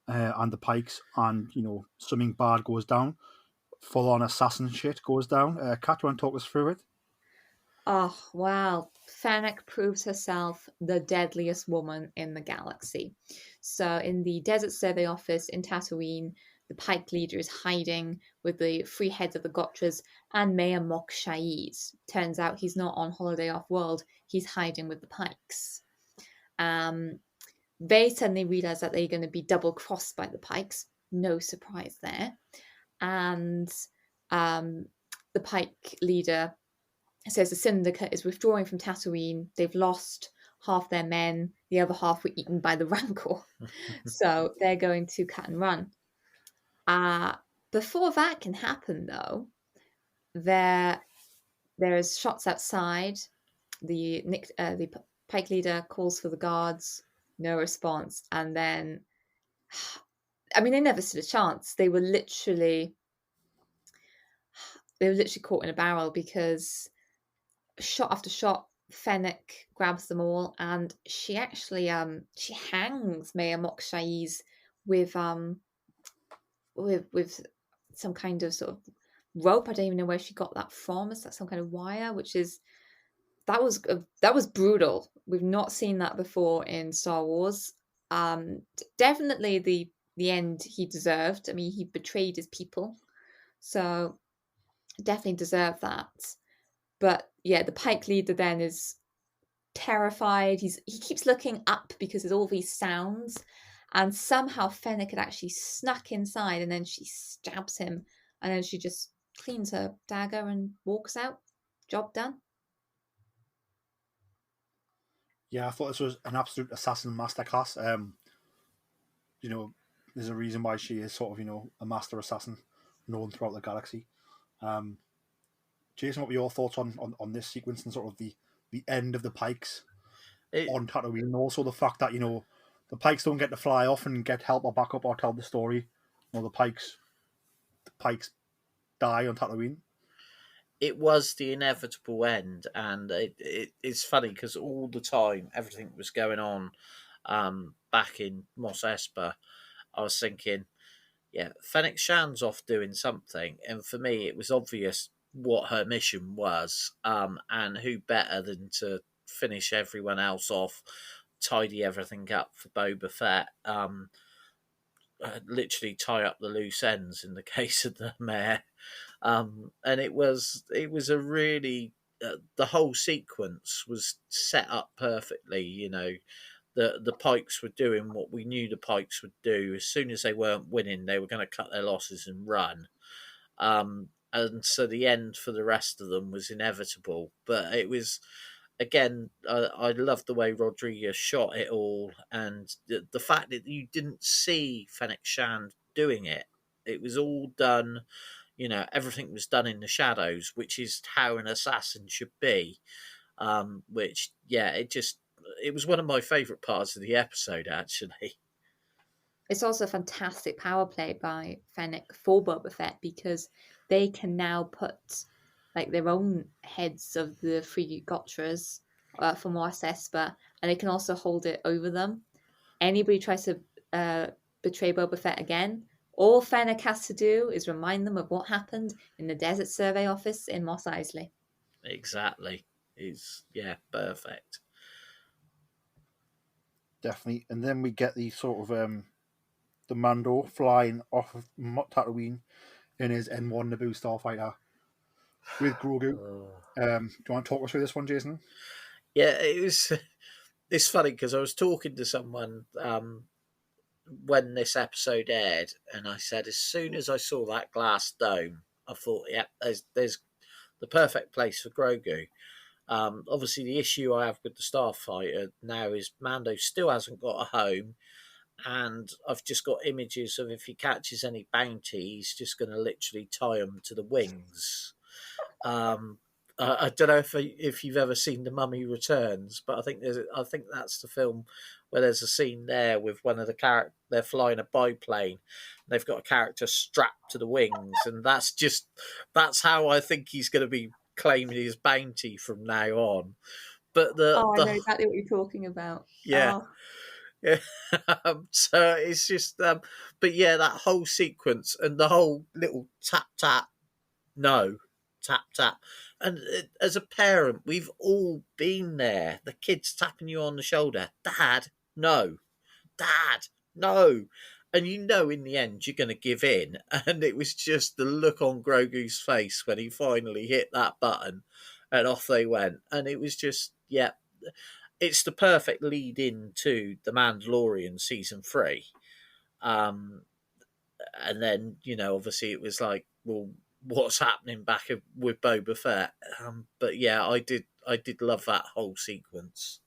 and the Pikes, and, something bad goes down. Full-on assassin shit goes down. Kat, do you want to talk us through it? Oh, wow. Fennec proves herself the deadliest woman in the galaxy. So in the Desert Survey Office in Tatooine, the Pike leader is hiding with the three heads of the Gotras and Mayor Mok Shaiz. Turns out he's not on holiday off-world. He's hiding with the Pikes. They suddenly realize that they're going to be double-crossed by the Pikes. No surprise there. And the Pike leader says the Syndicate is withdrawing from Tatooine. They've lost half their men. The other half were eaten by the Rancor. So they're going to cut and run. Before that can happen, though, there is shots outside. The Pike leader calls for the guards. No response. And then, I mean, they never stood a chance. They were literally caught in a barrel because shot after shot, Fennec grabs them all, and she actually she hangs Mayor Mok Shaiz with some kind of sort of rope. I don't even know where she got that from. Is that some kind of wire? That was brutal. We've not seen that before in Star Wars. Definitely the end he deserved. I mean, he betrayed his people, so definitely deserved that. But yeah, the Pike leader then is terrified. He keeps looking up because there's all these sounds, and somehow Fennec had actually snuck inside, and then she stabs him, and then she just cleans her dagger and walks out. Job done. Yeah, I thought this was an absolute assassin masterclass. There's a reason why she is sort of, a master assassin known throughout the galaxy. Jason, what were your thoughts on this sequence and sort of the end of the Pikes on Tatooine, and also the fact that, the Pikes don't get to fly off and get help or backup or tell the story. The Pikes die on Tatooine. it was the inevitable end, and it's funny because all the time everything was going on back in Mos Espa. I was thinking, yeah, Fennec Shan's off doing something, and for me, it was obvious what her mission was, and who better than to finish everyone else off, tidy everything up for Boba Fett, literally tie up the loose ends in the case of the mayor, and it was a really the whole sequence was set up perfectly. The Pikes were doing what we knew the Pikes would do. As soon as they weren't winning, they were going to cut their losses and run. And so the end for the rest of them was inevitable. But it was, again, I loved the way Rodriguez shot it all, and the fact that you didn't see Fennec Shand doing it. It was all done, everything was done in the shadows, which is how an assassin should be. Which, yeah, it was one of my favourite parts of the episode, actually. It's also a fantastic power play by Fennec for Boba Fett because they can now put like their own heads of the three Gotras for Mos Espa, and they can also hold it over them. Anybody tries to betray Boba Fett again, all Fennec has to do is remind them of what happened in the Desert Survey Office in Mos Eisley. Exactly. Yeah, perfect. Definitely. And then we get the sort of the Mando flying off of Tatooine in his N1 Naboo starfighter with Grogu. Do you want to talk us through this one, Jason? Yeah, it's funny because I was talking to someone when this episode aired, and I said as soon as I saw that glass dome, I thought, yeah, there's the perfect place for Grogu. Obviously, the issue I have with the Starfighter now is Mando still hasn't got a home, and I've just got images of if he catches any bounty, he's just going to literally tie them to the wings. I don't know if you've ever seen The Mummy Returns, but I think that's the film where there's a scene there with one of the characters. They're flying a biplane. They've got a character strapped to the wings, and that's how I think he's going to be claiming his bounty from now on. But I know exactly what you're talking about. Yeah. Oh. Yeah. So it's just, but yeah, that whole sequence and the whole little tap tap, no, tap tap. And as a parent, we've all been there. The kids tapping you on the shoulder, Dad, no, Dad, no. And in the end, you're going to give in. And it was just the look on Grogu's face when he finally hit that button and off they went. And it was just, yeah, it's the perfect lead in to The Mandalorian season 3. And then, obviously it was like, well, what's happening back with Boba Fett? But yeah, I did love that whole sequence.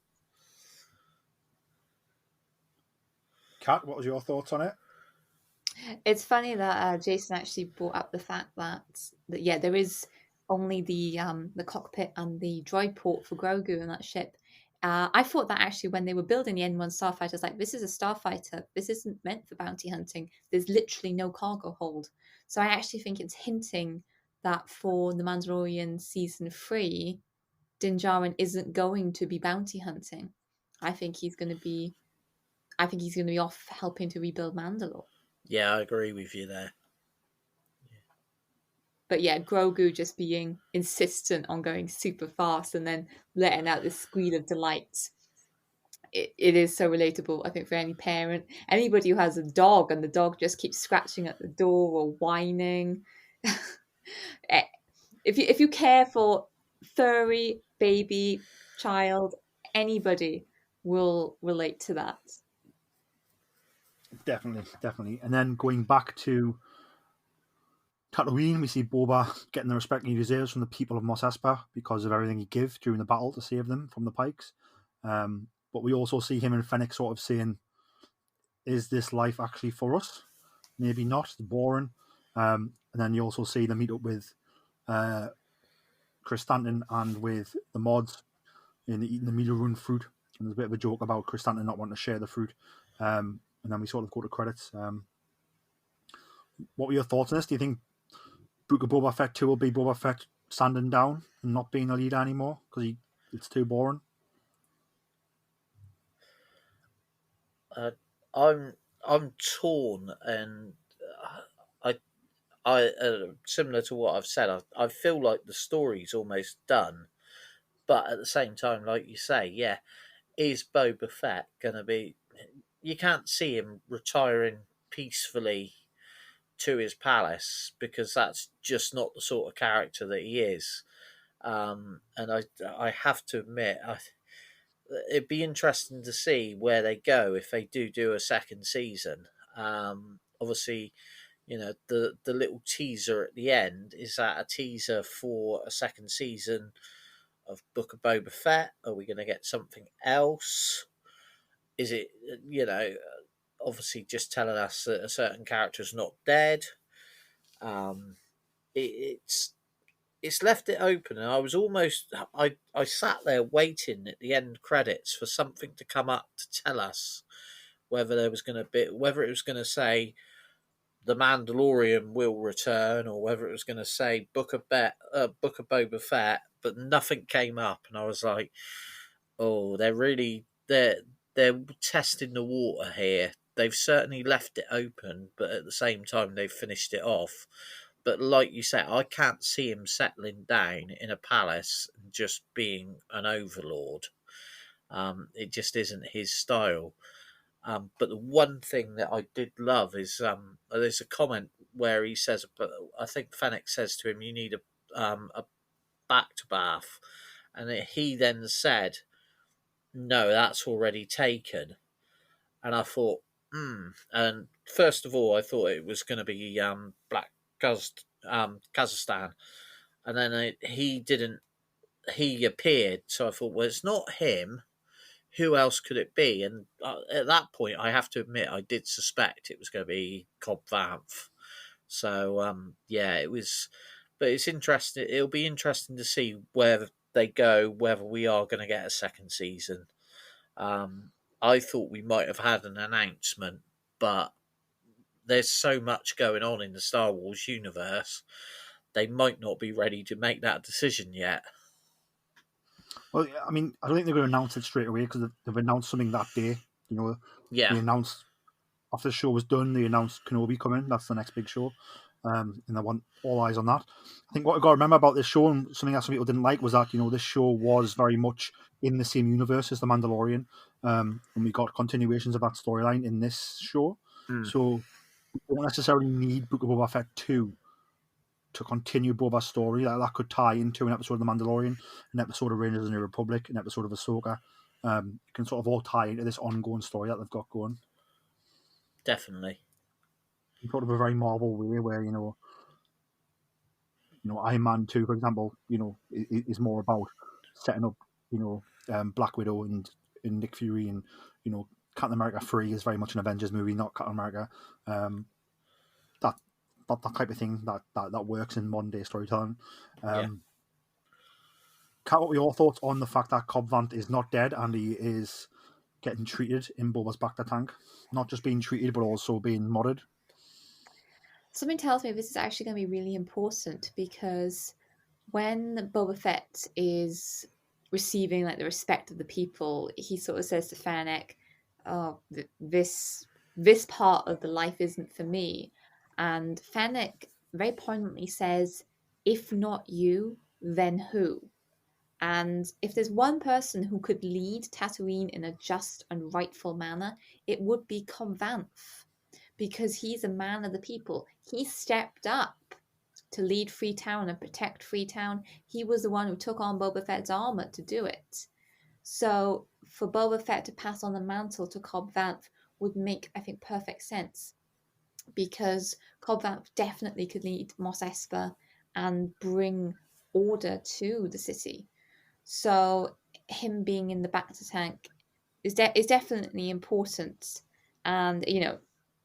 Kat, what was your thoughts on it? It's funny that Jason actually brought up the fact that yeah, there is only the cockpit and the droid port for Grogu in that ship. I thought that actually when they were building the N1 starfighter, I was like, this is a starfighter. This isn't meant for bounty hunting. There's literally no cargo hold. So I actually think it's hinting that for The Mandalorian season 3, Din Djarin isn't going to be bounty hunting. I think he's going to be off helping to rebuild Mandalore. Yeah, I agree with you there. But yeah, Grogu just being insistent on going super fast and then letting out this squeal of delight. It is so relatable, I think, for any parent. Anybody who has a dog and the dog just keeps scratching at the door or whining. If you care for furry, baby, child, anybody will relate to that. Definitely. And then going back to Tatooine, we see Boba getting the respect he deserves from the people of Mos Espa because of everything he gave during the battle to save them from the Pikes. But we also see him and Fennec sort of saying, is this life actually for us? Maybe not, it's boring. And then you also see them meet up with Chris Stanton and with the mods in eating the Milarun fruit. And there's a bit of a joke about Chris Stanton not wanting to share the fruit. And then we sort of go to credits. What were your thoughts on this? Do you think Book of Boba Fett 2 will be Boba Fett standing down and not being a leader anymore because it's too boring? Uh, I'm I'm torn, and I similar to what I've said. I feel like the story's almost done, but at the same time, like you say, yeah, is Boba Fett gonna be? You can't see him retiring peacefully to his palace because that's just not the sort of character that he is. And I have to admit, it'd be interesting to see where they go if they do a second season. Obviously, the little teaser at the end, is that a teaser for a second season of Book of Boba Fett? Are we going to get something else? Is it obviously just telling us that a certain character is not dead? Um, it's left it open, and I was almost I sat there waiting at the end credits for something to come up to tell us whether there was going to be whether it was going to say the Mandalorian will return, or whether it was going to say Book of Boba Fett, but nothing came up, and I was like, oh, they're testing the water here. They've certainly left it open, but at the same time they've finished it off. But like you say, I can't see him settling down in a palace and just being an overlord. It just isn't his style. But the one thing that I did love is there's a comment where he says, I think Fennec says to him, "You need a back to bath," and he then said, "No, that's already taken." And I thought, And first of all, I thought it was going to be Black Kazakhstan, and then he didn't. He appeared, so I thought, well, it's not him. Who else could it be? And at that point, I have to admit, I did suspect it was going to be Cobb Vanth. So yeah, it was. But it's interesting. It'll be interesting to see where they go. Whether we are going to get a second season. Um, I thought we might have had an announcement, but there's so much going on in the Star Wars universe, they might not be ready to make that decision yet. Well, I mean, I don't think they're going to announce it straight away because they've announced something that day. You know, Yeah, they announced after the show was done, they announced Kenobi coming. That's the next big show, and I want all eyes on that. I think what I got to remember about this show, and something that some people didn't like, was that this show was very much in the same universe as The Mandalorian, and we got continuations of that storyline in this show. So we don't necessarily need Book of Boba Fett 2 to continue Boba's story. That could tie into an episode of The Mandalorian, an episode of Rangers of the New Republic, an episode of Ahsoka. It can sort of all tie into this ongoing story that they've got going. definitely. In sort of a very Marvel way, where Iron Man 2, for example, is more about setting up, Black Widow and Nick Fury, and Captain America 3 is very much an Avengers movie, not Captain America. That type of thing that works in modern day storytelling. Yeah. Kat, what were your thoughts on the fact that Cobb Vanth is not dead and he is getting treated in Boba's Bacta tank? Not just being treated, but also being modded. Something tells me this is actually going to be really important, because when Boba Fett is receiving the respect of the people, he sort of says to Fennec, "Oh, this part of the life isn't for me," and Fennec very poignantly says, "If not you, then who?" And if there's one person who could lead Tatooine in a just and rightful manner, it would be Cobb Vanth, because he's a man of the people. He stepped up to lead Freetown and protect Freetown. He was the one who took on Boba Fett's armor to do it. So for Boba Fett to pass on the mantle to Cobb Vanth would make, I think, perfect sense, because Cobb Vanth definitely could lead Mos Espa and bring order to the city. So him being in the Bacta tank is definitely important. And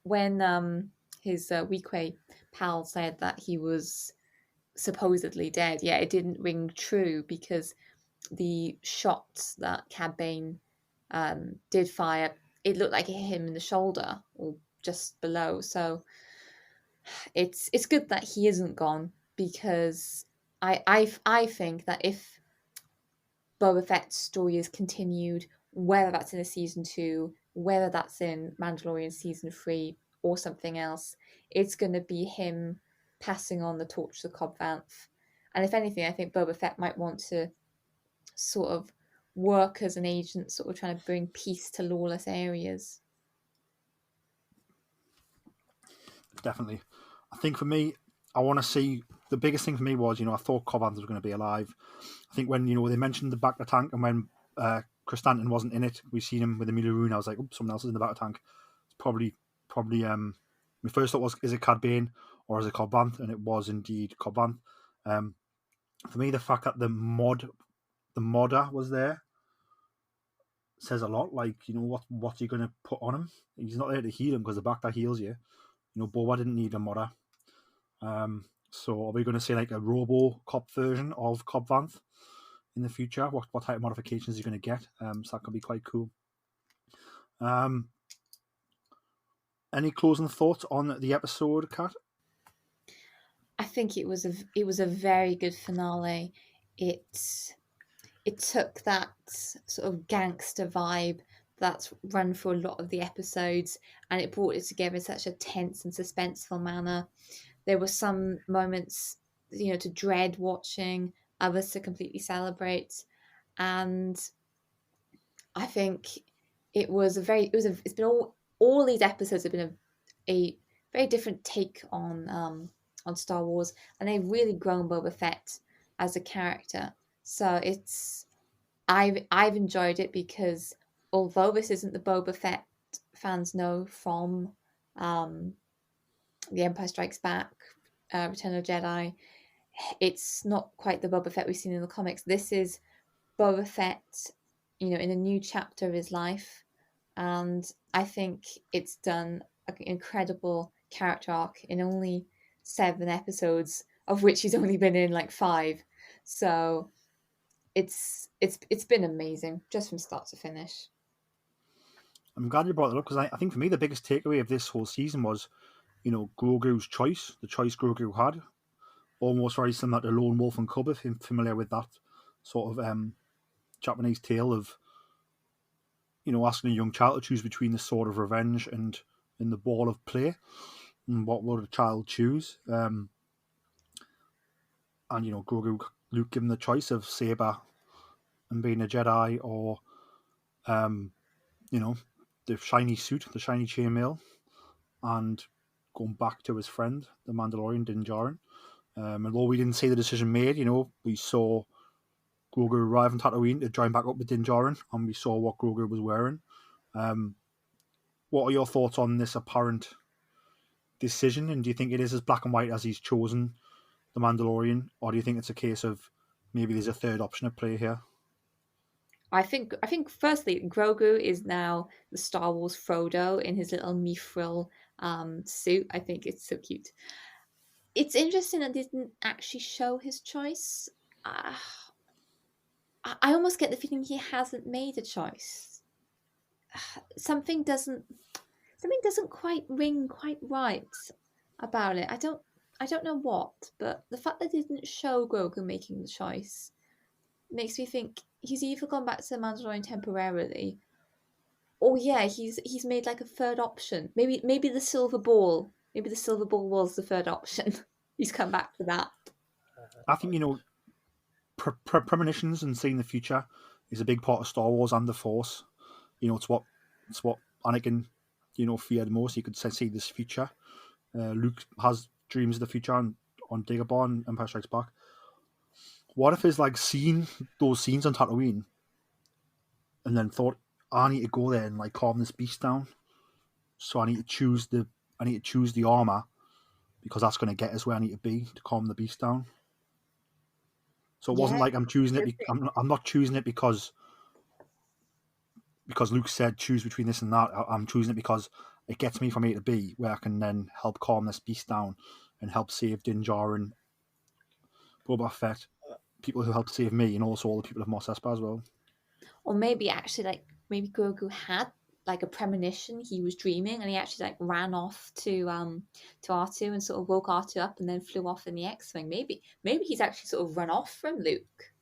when his Weequay pal said that he was supposedly dead, yeah, it didn't ring true, because the shots that Cad Bane did fire, it looked like it hit him in the shoulder or just below. So it's good that he isn't gone, because I think that if Boba Fett's story is continued, whether that's in a season 2, whether that's in Mandalorian season 3 or something else, it's going to be him passing on the torch to Cobb Vanth. And if anything, I think Boba Fett might want to sort of work as an agent, sort of trying to bring peace to lawless areas. Definitely. I think for me, I want to see, the biggest thing for me was, I thought Cobb Vanth was going to be alive. I think when, they mentioned the back of the tank, and when Chris Stanton wasn't in it, we seen him with Amelia Roon, I was like, someone else is in the back of the tank. It's probably my first thought was, is it Cad Bane or is it Cobb Vanth? And it was indeed Cobb Vanth. For me, the fact that the modder was there says a lot. Like, what's he going to put on him? He's not there to heal him, because the Bacta heals you. Boba didn't need a modder. So are we going to see like a RoboCop version of Cobb Vanth in the future? What type of modifications is he going to get? So that could be quite cool. Any closing thoughts on the episode, Kat? I think it was a very good finale. It took that sort of gangster vibe that's run through a lot of the episodes, and it brought it together in such a tense and suspenseful manner. There were some moments, to dread watching, others to completely celebrate, and I think it's been all these episodes have been a very different take on Star Wars, and they've really grown Boba Fett as a character. So I've enjoyed it, because although this isn't the Boba Fett fans know from The Empire Strikes Back, Return of the Jedi, it's not quite the Boba Fett we've seen in the comics. This is Boba Fett, in a new chapter of his life, and I think it's done an incredible character arc in only 7 episodes, of which he's only been in like 5. So it's been amazing just from start to finish. I'm glad you brought that up, because I think for me the biggest takeaway of this whole season was, Grogu's choice, the choice Grogu had, almost very similar to Lone Wolf and Cub, if you're familiar with that sort of Japanese tale of, asking a young child to choose between the sword of revenge and the ball of play, and what would a child choose? And Grogu, Luke given the choice of saber and being a Jedi, or the shiny suit, the shiny chainmail, and going back to his friend, the Mandalorian Din Djarin. Although we didn't see the decision made, we saw Grogu arrive in Tatooine to join back up with Din Djarin, and we saw what Grogu was wearing. What are your thoughts on this apparent decision? And do you think it is as black and white as he's chosen the Mandalorian, or do you think it's a case of maybe there's a third option at play here? I think firstly, Grogu is now the Star Wars Frodo in his little mithril suit. I think it's so cute. It's interesting that they didn't actually show his choice. I almost get the feeling he hasn't made a choice. Something doesn't quite ring quite right about it. I don't know what, but the fact that they didn't show Grogu making the choice makes me think he's either gone back to the Mandalorian temporarily, or he's made like a third option. Maybe the silver ball. Maybe the silver ball was the third option. He's come back for that. I think premonitions and seeing the future is a big part of Star Wars and the Force. It's what Anakin feared most. He could see this future. Luke has dreams of the future on Dagobah and Empire Strikes Back. What if he's like seen those scenes on Tatooine and then thought, I need to go there and like calm this beast down, so I need to choose the armor, because that's going to get us where I need to be to calm the beast down. So it wasn't like I'm choosing it. I'm not choosing it because Luke said choose between this and that. I'm choosing it because it gets me from A to B, where I can then help calm this beast down and help save Din Djarin, Boba Fett, people who helped save me, and also all the people of Mos Espa as well. Or maybe actually, maybe Grogu had like a premonition. He was dreaming, and he actually like ran off to R2 and sort of woke R2 up, and then flew off in the X-wing. Maybe he's actually sort of run off from Luke.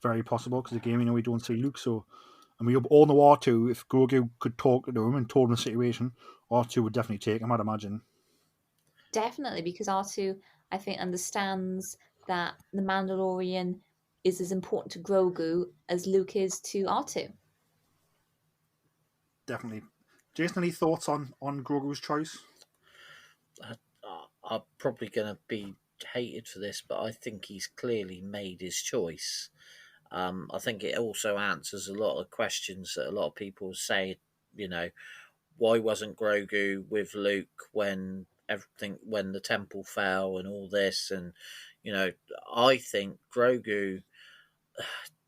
Very possible, because again, we don't see Luke, so. And we all know R2, if Grogu could talk to him and told him the situation, R2 would definitely take him, I'd imagine. Definitely, because R2, I think, understands that the Mandalorian is as important to Grogu as Luke is to R2. Definitely. Jason, any thoughts on Grogu's choice? I'm probably going to be hated for this, but I think he's clearly made his choice. I think it also answers a lot of questions that a lot of people say, why wasn't Grogu with Luke when when the temple fell and all this? And, I think Grogu,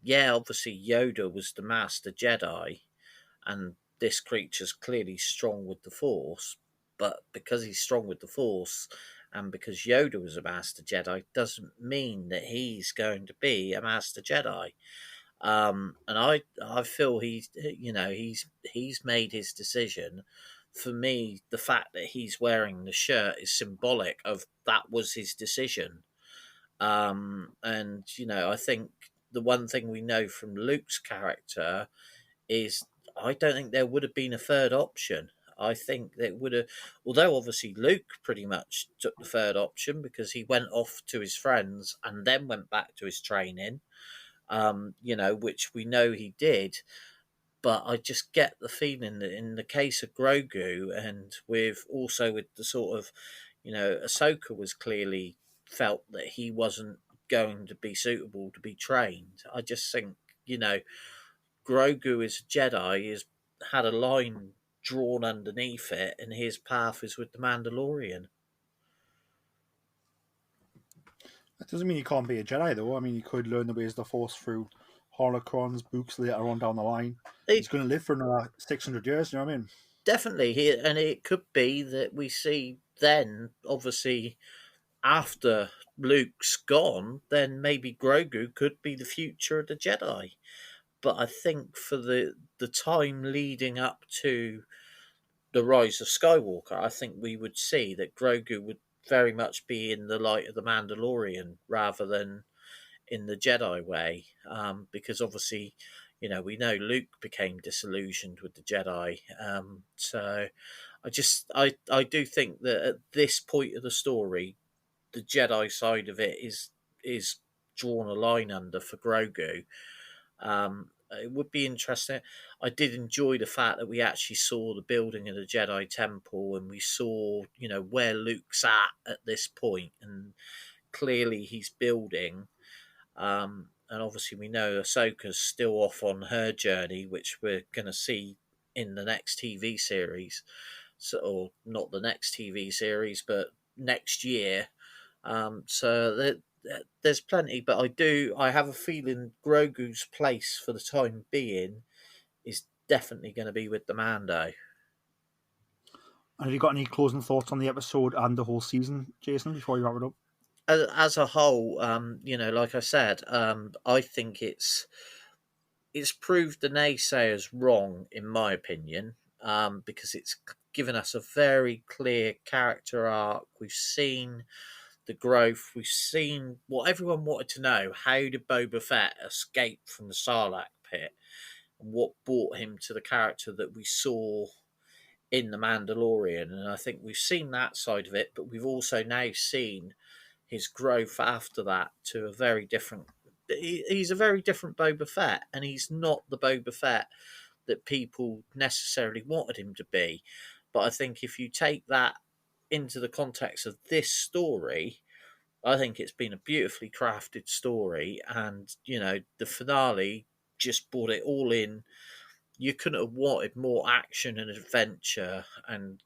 yeah, obviously Yoda was the master Jedi, and this creature's clearly strong with the Force, but because he's strong with the Force and because Yoda was a Master Jedi doesn't mean that he's going to be a Master Jedi. And I feel he's made his decision. For me, the fact that he's wearing the shirt is symbolic of that was his decision. And I think the one thing we know from Luke's character is I don't think there would have been a third option. I think that would have, although obviously Luke pretty much took the third option because he went off to his friends and then went back to his training, which we know he did. But I just get the feeling that in the case of Grogu and with the sort of, Ahsoka was clearly felt that he wasn't going to be suitable to be trained. I just think, Grogu is a Jedi, has had a line drawn underneath it, and his path is with the Mandalorian. That doesn't mean he can't be a Jedi, though. I mean, he could learn the ways of the Force through holocrons, books later on down the line. He's going to live for another 600 years, you know what I mean? Definitely, and it could be that we see then, obviously, after Luke's gone, then maybe Grogu could be the future of the Jedi. But I think for the time leading up to the rise of Skywalker, I think we would see that Grogu would very much be in the light of the Mandalorian rather than in the Jedi way, because obviously, we know Luke became disillusioned with the Jedi. So I do think that at this point of the story, the Jedi side of it is drawn a line under for Grogu. It would be interesting. I did enjoy the fact that we actually saw the building of the Jedi Temple and we saw, where Luke's at this point, and clearly he's building. And obviously we know Ahsoka's still off on her journey, which we're going to see in the next TV series. So, or not the next TV series, but next year. So there's plenty, but I have a feeling Grogu's place for the time being is definitely going to be with the Mando. And have you got any closing thoughts on the episode and the whole season, Jason, before you wrap it up? As a whole, like I said, I think it's proved the naysayers wrong, in my opinion, because it's given us a very clear character arc. We've seen the growth. We've seen what everyone wanted to know. How did Boba Fett escape from the Sarlacc pit? And what brought him to the character that we saw in The Mandalorian? And I think we've seen that side of it, but we've also now seen his growth after that to a very different... He's a very different Boba Fett, and he's not the Boba Fett that people necessarily wanted him to be. But I think if you take that into the context of this story, I think it's been a beautifully crafted story, and the finale just brought it all in. You couldn't have wanted more action and adventure, and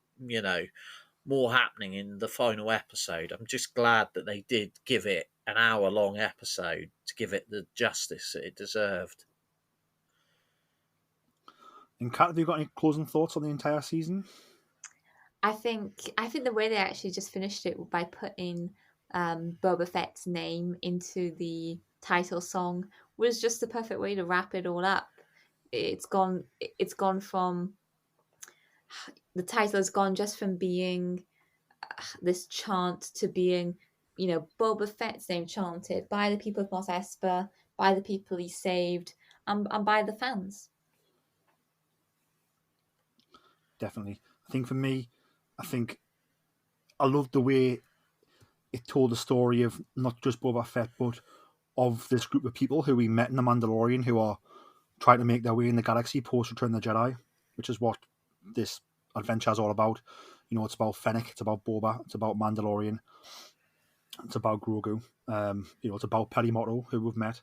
more happening in the final episode. I'm just glad that they did give it an hour-long episode to give it the justice that it deserved. And Kat, have you got any closing thoughts on the entire season? I think the way they actually just finished it by putting Boba Fett's name into the title song was just the perfect way to wrap it all up. it's gone from, the title has gone just from being this chant to being, Boba Fett's name chanted by the people of Mos Espa, by the people he saved, and by the fans. Definitely. I think for me, I loved the way it told the story of not just Boba Fett, but of this group of people who we met in The Mandalorian who are trying to make their way in the galaxy post Return of the Jedi, which is what this adventure is all about. It's about Fennec, it's about Boba, it's about Mandalorian, it's about Grogu. It's about Perimotto, who we've met.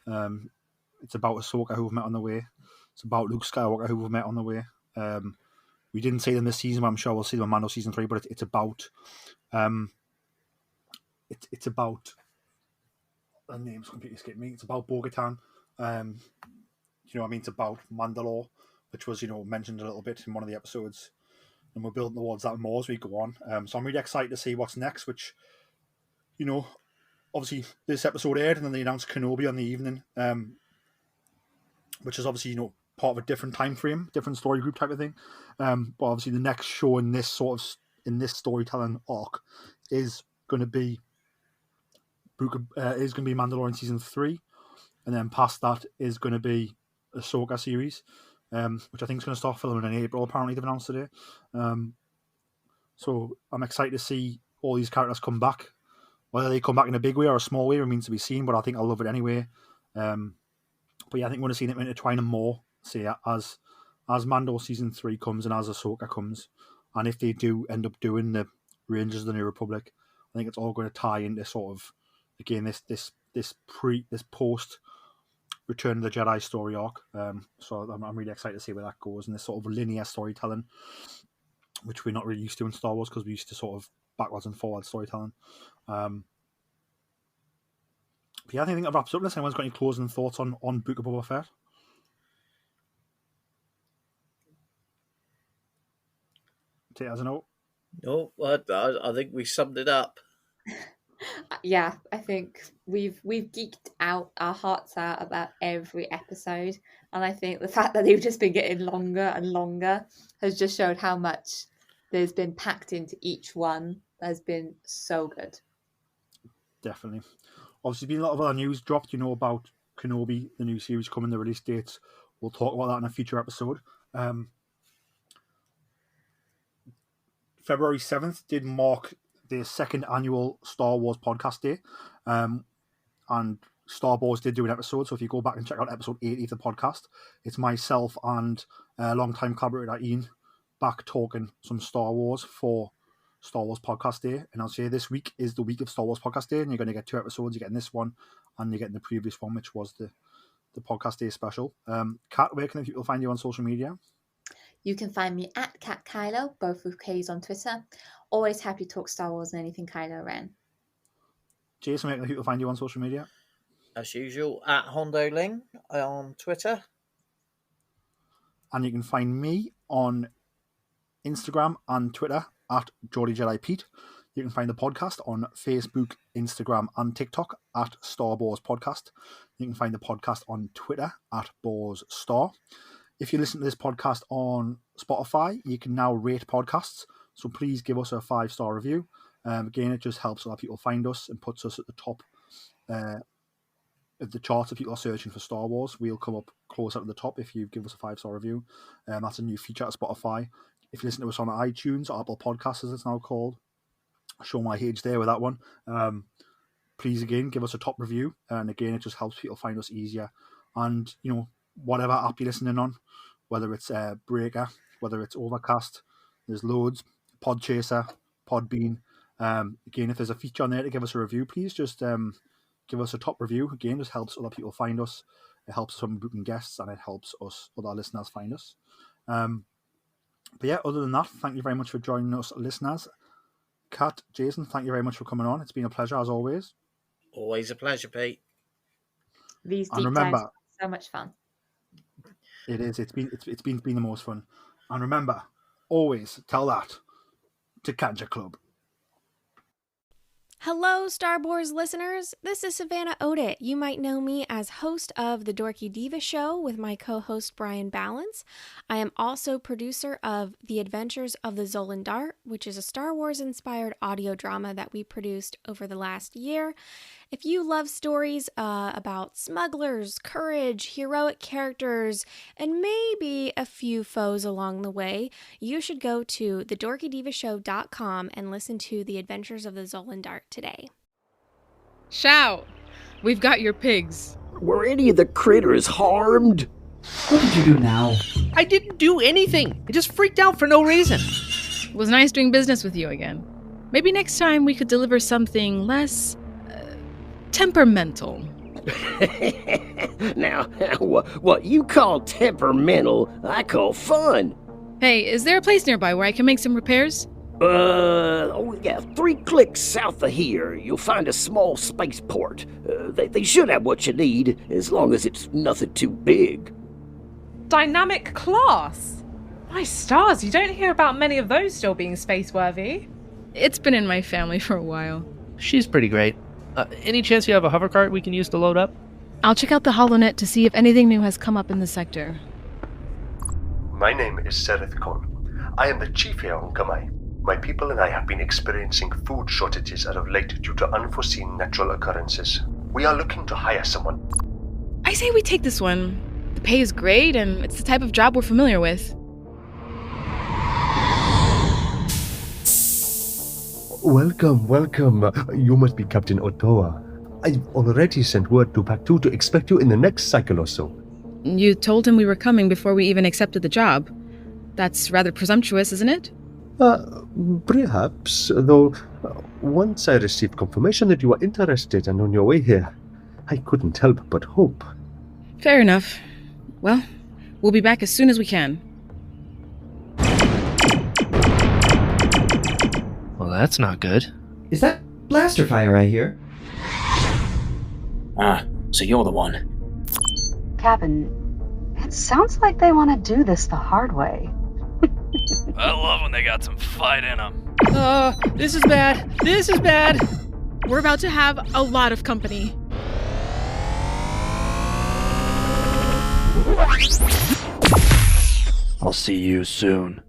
It's about Ahsoka, who we've met on the way. It's about Luke Skywalker, who we've met on the way. We didn't see them this season, but I'm sure we'll see them in Mando season 3. But it's about, it's about. The name's completely escaped me. It's about Bo-Katan. It's about Mandalore, which was mentioned a little bit in one of the episodes, and we're building towards that more as we go on. So I'm really excited to see what's next. Which, obviously this episode aired, and then they announced Kenobi on the evening, which is obviously part of a different time frame, different story group type of thing. But obviously the next show in this storytelling arc is going to be Mandalorian season 3, and then past that is going to be Ahsoka series, which I think is going to start filming in April. Apparently they've announced today. So I'm excited to see all these characters come back. Whether they come back in a big way or a small way remains to be seen, but I think I'll love it anyway. But yeah, I think we're going to see them intertwine them more, say, as Mando season 3 comes and as Ahsoka comes. And if they do end up doing the Rangers of the New Republic, I think it's all going to tie into sort of, again, this post Return of the Jedi story arc. So I'm really excited to see where that goes, and this sort of linear storytelling, which we're not really used to in Star Wars because we used to sort of backwards and forwards storytelling. But yeah, I think that wraps up. Unless anyone's got any closing thoughts on Book of Boba Fett. Take it as a note. No, I think we summed it up. Yeah, I think we've geeked out our hearts out about every episode, and I think the fact that they've just been getting longer and longer has just showed how much there's been packed into each one. Has been so good. Definitely. Obviously, been a lot of other news dropped. About Kenobi, the new series coming, the release dates. We'll talk about that in a future episode. February 7th did mark the second annual Star Wars podcast day. And Star Wars did do an episode, so if you go back and check out episode 80 of the podcast, it's myself and long-time collaborator Ian back talking some Star Wars for Star Wars podcast day. And I'll say this week is the week of Star Wars podcast day, and you're going to get 2 episodes. You're getting this one, and you're getting the previous one, which was the podcast day special. Kat, where can people find you on social media? You can find me at Kat Kylo, both with K's on Twitter. Always happy to talk Star Wars and anything Kylo Ren. Jason, where can people find you on social media? As usual, at Hondo Ling on Twitter. And you can find me on Instagram and Twitter at Geordie Jedi Pete. You can find the podcast on Facebook, Instagram, and TikTok at Star Wars Podcast. You can find the podcast on Twitter at Boars Star. If you listen to this podcast on Spotify, you can now rate podcasts. So please give us a 5-star review. Again, it just helps other people find us and puts us at the top of the charts. If people are searching for Star Wars, we'll come up closer to the top if you give us a 5-star review. That's a new feature at Spotify. If you listen to us on iTunes or Apple Podcasts, as it's now called, I'll show my age there with that one. Please, again, give us a top review. And again, it just helps people find us easier. And, whatever app you're listening on, whether it's Breaker, whether it's Overcast, there's loads, Podchaser, Podbean. Again, if there's a feature on there to give us a review, please just give us a top review. Again, just helps other people find us. It helps us when booking guests, and it helps us, other listeners, find us. But yeah, other than that, thank you very much for joining us, listeners. Kat, Jason, thank you very much for coming on. It's been a pleasure as always. Always a pleasure, Pete. These And deep remember, dives are so much fun. It is. It's been the most fun. And remember, always tell that to Kanja Club. Hello, Star Wars listeners. This is Savannah Odit. You might know me as host of The Dorky Diva Show with my co-host Brian Balance. I am also producer of The Adventures of the Zolan Dart, which is a Star Wars-inspired audio drama that we produced over the last year. If you love stories about smugglers, courage, heroic characters, and maybe a few foes along the way, you should go to thedorkydivashow.com and listen to The Adventures of the Zolan Dart today. Shout! We've got your pigs. Were any of the critters harmed? What did you do now? I didn't do anything. I just freaked out for no reason. It was nice doing business with you again. Maybe next time we could deliver something less temperamental. Now, what you call temperamental, I call fun. Hey, is there a place nearby where I can make some repairs? 3 clicks south of here, you'll find a small spaceport. They should have what you need, as long as it's nothing too big. Dynamic class? My stars, you don't hear about many of those still being space-worthy. It's been in my family for a while. She's pretty great. Any chance you have a hovercart we can use to load up? I'll check out the HoloNet to see if anything new has come up in the sector. My name is Sereth Khan. I am the chief here on Kamai. My people and I have been experiencing food shortages as of late due to unforeseen natural occurrences. We are looking to hire someone. I say we take this one. The pay is great, and it's the type of job we're familiar with. Welcome. You must be Captain Otoa. I've already sent word to Pac 2 to expect you in the next cycle or so. You told him we were coming before we even accepted the job. That's rather presumptuous, isn't it? Perhaps, though once I received confirmation that you were interested and on your way here, I couldn't help but hope. Fair enough. Well, we'll be back as soon as we can. Well, that's not good. Is that blaster fire I hear? So you're the one. Captain, it sounds like they want to do this the hard way. I love when they got some fight in them. This is bad. This is bad. We're about to have a lot of company. I'll see you soon.